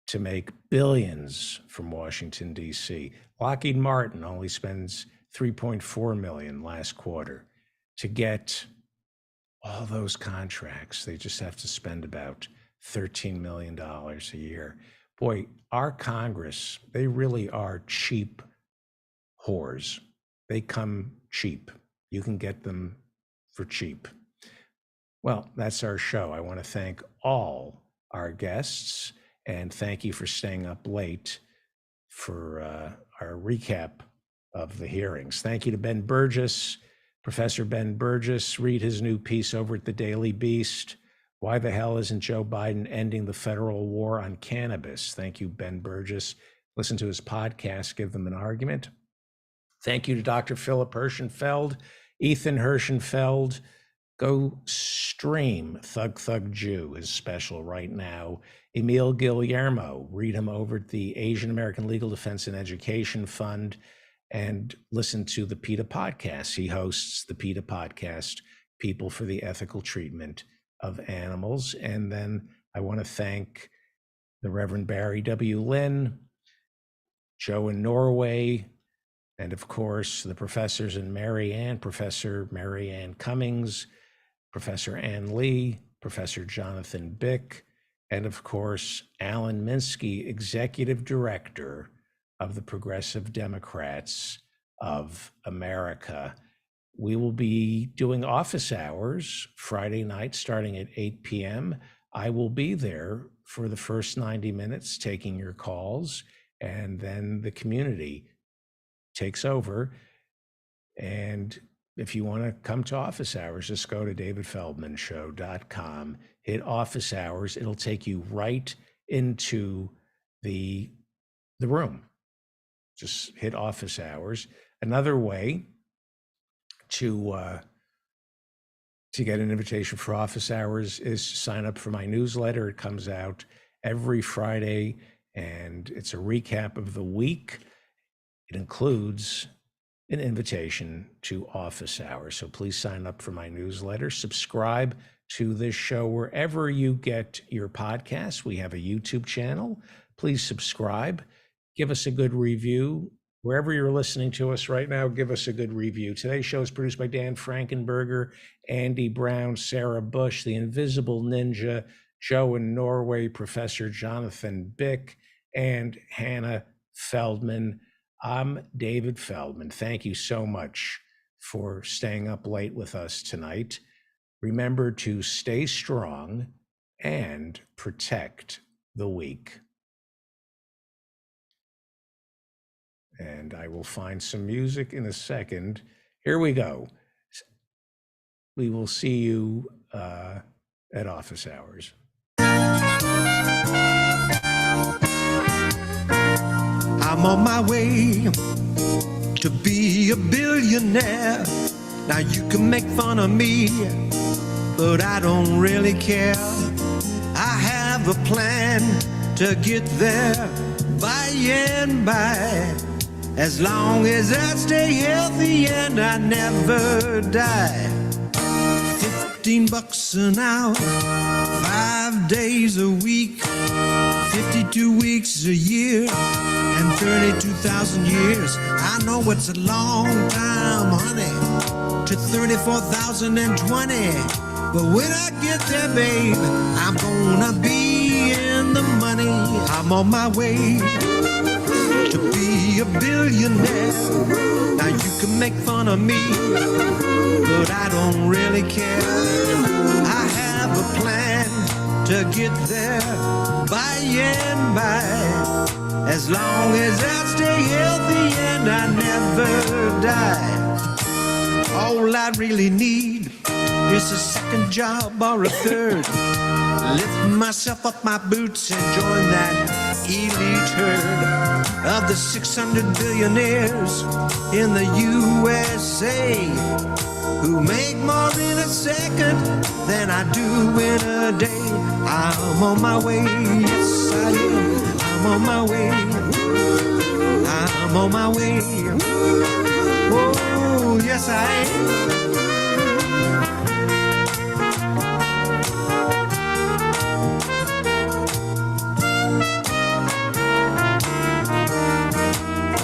to make billions from Washington, D.C. Lockheed Martin only spends $3.4 million last quarter to get all those contracts. They just have to spend about $13 million a year. Boy, our Congress, they really are cheap whores. They come cheap. You can get them for cheap. Well, that's our show. I want to thank all our guests and thank you for staying up late for our recap of the hearings. Thank you to Ben Burgess, Professor Ben Burgess. Read his new piece over at the Daily Beast. Why the hell isn't Joe Biden ending the federal war on cannabis? Thank you, Ben Burgess. Listen to his podcast, Give Them an Argument. Thank you to Dr. Philip Hirschenfeld, Ethan Hirschenfeld. Go stream Thug Thug Jew, his special right now. Emil Guillermo, read him over at the Asian American Legal Defense and Education Fund, and listen to the PETA podcast. He hosts the PETA podcast, People for the Ethical Treatment of Animals. And then I want to thank the Reverend Barry W. Lynn, Joe in Norway, and of course the professors in Professor Mary Ann Cummings, Professor Ann Lee, Professor Jonathan Bick, and of course, Alan Minsky, Executive Director of the Progressive Democrats of America. We will be doing office hours Friday night starting at 8 p.m. I will be there for the first 90 minutes taking your calls, and then the community takes over. And if you want to come to office hours, just go to davidfeldmanshow.com, hit office hours. It'll take you right into the room. Just hit office hours. Another way to get an invitation for office hours is to sign up for my newsletter. It comes out every Friday, and it's a recap of the week. It includes an invitation to office hours. So please sign up for my newsletter. Subscribe to this show wherever you get your podcasts. We have a YouTube channel. Please subscribe. Give us a good review. Wherever you're listening to us right now, give us a good review. Today's show is produced by Dan Frankenberger, Andy Brown, Sarah Bush, The Invisible Ninja, Joe in Norway, Professor Jonathan Bick, and Hannah Feldman. I'm David Feldman. Thank you so much for staying up late with us tonight. Remember to stay strong and protect the weak. And I will find some music in a second. Here we go. We will see you at office hours. I'm on my way to be a billionaire. Now you can make fun of me, but I don't really care. I have a plan to get there by and by. As long as I stay healthy and I never die. $15 an hour, 5 days a week, 52 weeks a year, and 32,000 years. I know it's a long time, honey, to 34,020. But when I get there, babe, I'm gonna be in the money. I'm on my way to be a billionaire. Now you can make fun of me, but I don't really care. I have a plan to get there by and by. As long as I stay healthy and I never die. All I really need is a second job or a third. Lift myself up my boots and join that elite herd of the 600 billionaires in the USA who make more in a second than I do in a day. I'm on my way, yes I am. I'm on my way. I'm on my way. Oh, yes I am.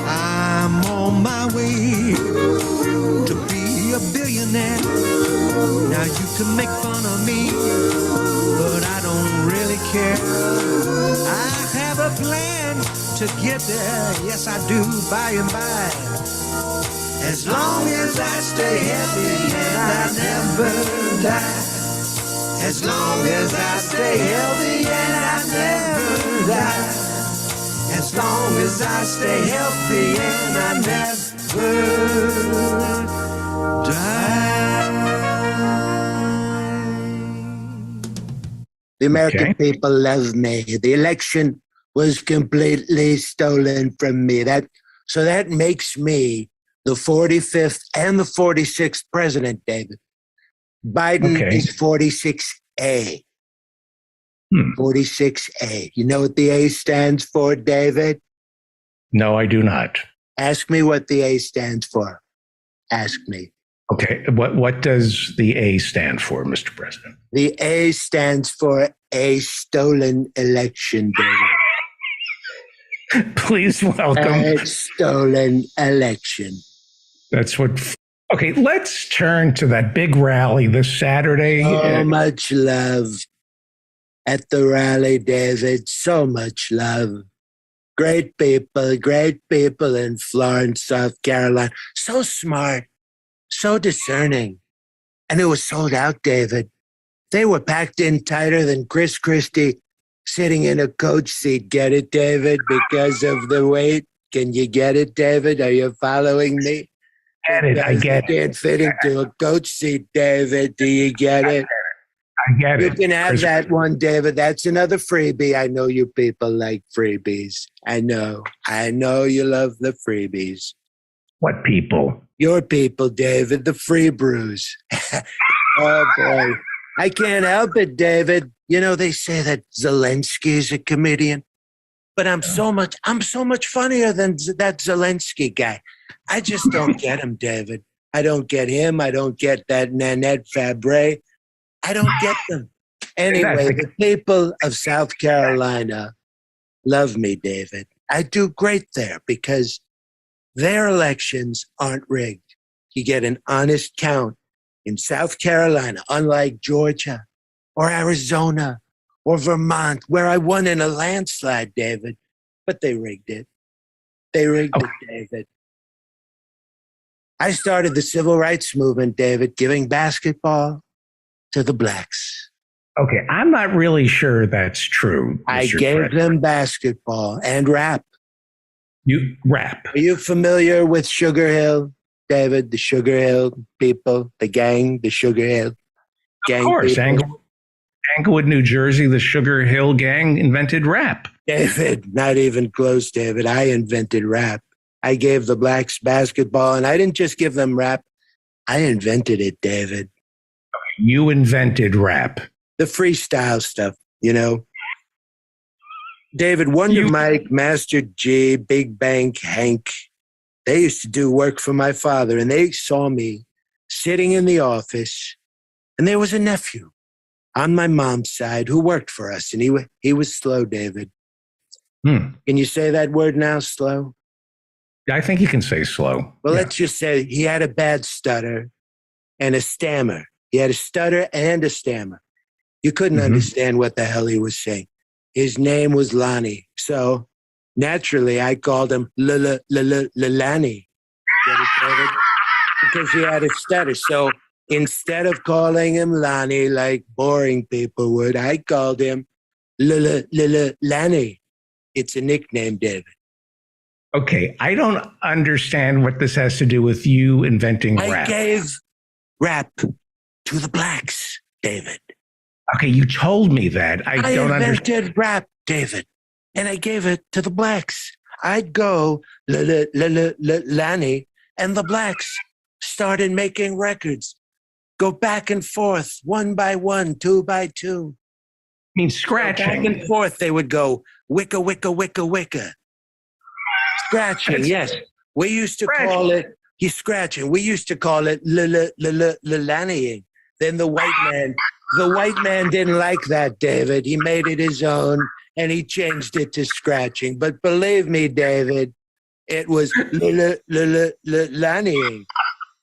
I'm on my way to be a billionaire. Now you can make fun of me, but I don't really care. I have a plan to get there, yes I do, by and by. As long as I stay healthy and I never die. As long as I stay healthy and I never die. As long as I stay healthy and I never die. The American people love me. The election was completely stolen from me. So that makes me the 45th and the 46th president, David. Biden is 46A. 46A. You know what the A stands for, David? No, I do not. Ask me what the A stands for. Ask me. Okay. What does the A stand for, Mr. President? The A stands for a stolen election, David. Please welcome. A stolen election. That's what. Okay, let's turn to that big rally this Saturday. So much love at the rally, David. So much love. Great people in Florence, South Carolina. So smart, so discerning. And it was sold out, David. They were packed in tighter than Chris Christie sitting in a coach seat. Get it, David? Because of the weight. Can you get it, David? Are you following me? I get it. I get it. You can't fit into a coach seat, David. Do you get it? I get You it. can have Chris. that one, David. That's another freebie. I know you people like freebies. I know you love the freebies. What people? Your people, David, the free brews. Oh boy. I can't help it, David. You know, they say that Zelensky's a comedian, but I'm so much funnier than that Zelensky guy. I just don't get him, David. I don't get him. I don't get that Nanette Fabre. I don't get them. Anyway, the people of South Carolina love me, David. I do great there because their elections aren't rigged. You get an honest count in South Carolina, unlike Georgia or Arizona or Vermont, where I won in a landslide, David. But they rigged it. They rigged it, David. I started the civil rights movement, David, giving basketball to the blacks. Okay, I'm not really sure that's true. I Mr. gave Fred. them basketball and rap. You rap. Are you familiar with Sugar Hill, David? The Sugar Hill people, the gang, the Sugar Hill gang. Of course, people? Englewood, New Jersey, the Sugar Hill Gang invented rap. David, not even close, David. I invented rap. I gave the blacks basketball, and I didn't just give them rap. I invented it, David. You invented rap. The freestyle stuff, you know. David, Wonder Mike, Master G, Big Bank, Hank, they used to do work for my father, and they saw me sitting in the office, and there was a nephew on my mom's side who worked for us, and he was slow, David. Can you say that word now, slow? I think you can say slow. Well, let's just say he had a bad stutter and a stammer. He had a stutter and a stammer. You couldn't understand what the hell he was saying. His name was Lonnie. So naturally, I called him Lonnie. Get it, David? Because he had a stutter. So instead of calling him Lonnie like boring people would, I called him Lonnie. It's a nickname, David. Okay, I don't understand what this has to do with you inventing I rap. gave rap to the blacks, David. Okay, you told me that. I don't understand. invented rap, David, and I gave it to the blacks. I'd go Lanny, and the blacks started making records. Go back and forth, one by one, two by two. I mean, Back scratching. and forth, they would go wicka, wicka, wicka, wicka. Scratching, yes. We used to call it, he's scratching. We used to call it Lannying. Then the white man didn't like that, David. He made it his own and he changed it to scratching. But believe me, David, it was Lannying.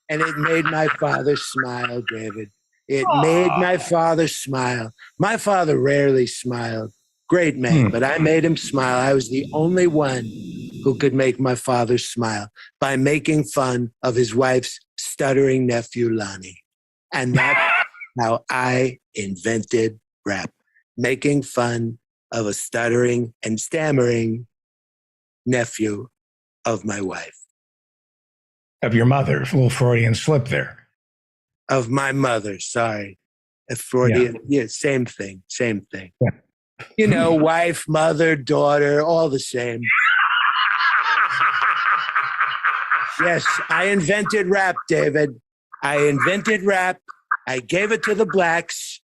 And it made my father smile, David. It made my father smile. My father rarely smiled. Great man, but I made him smile. I was the only one who could make my father smile by making fun of his wife's stuttering nephew, Lonnie. And that's how I invented rap, making fun of a stuttering and stammering nephew of my wife. Of your mother, a little Freudian slip there. Of my mother, sorry. A Freudian, yeah, same thing. Yeah. You know, wife, mother, daughter, all the same. Yes, I invented rap, David. I invented rap. I gave it to the blacks.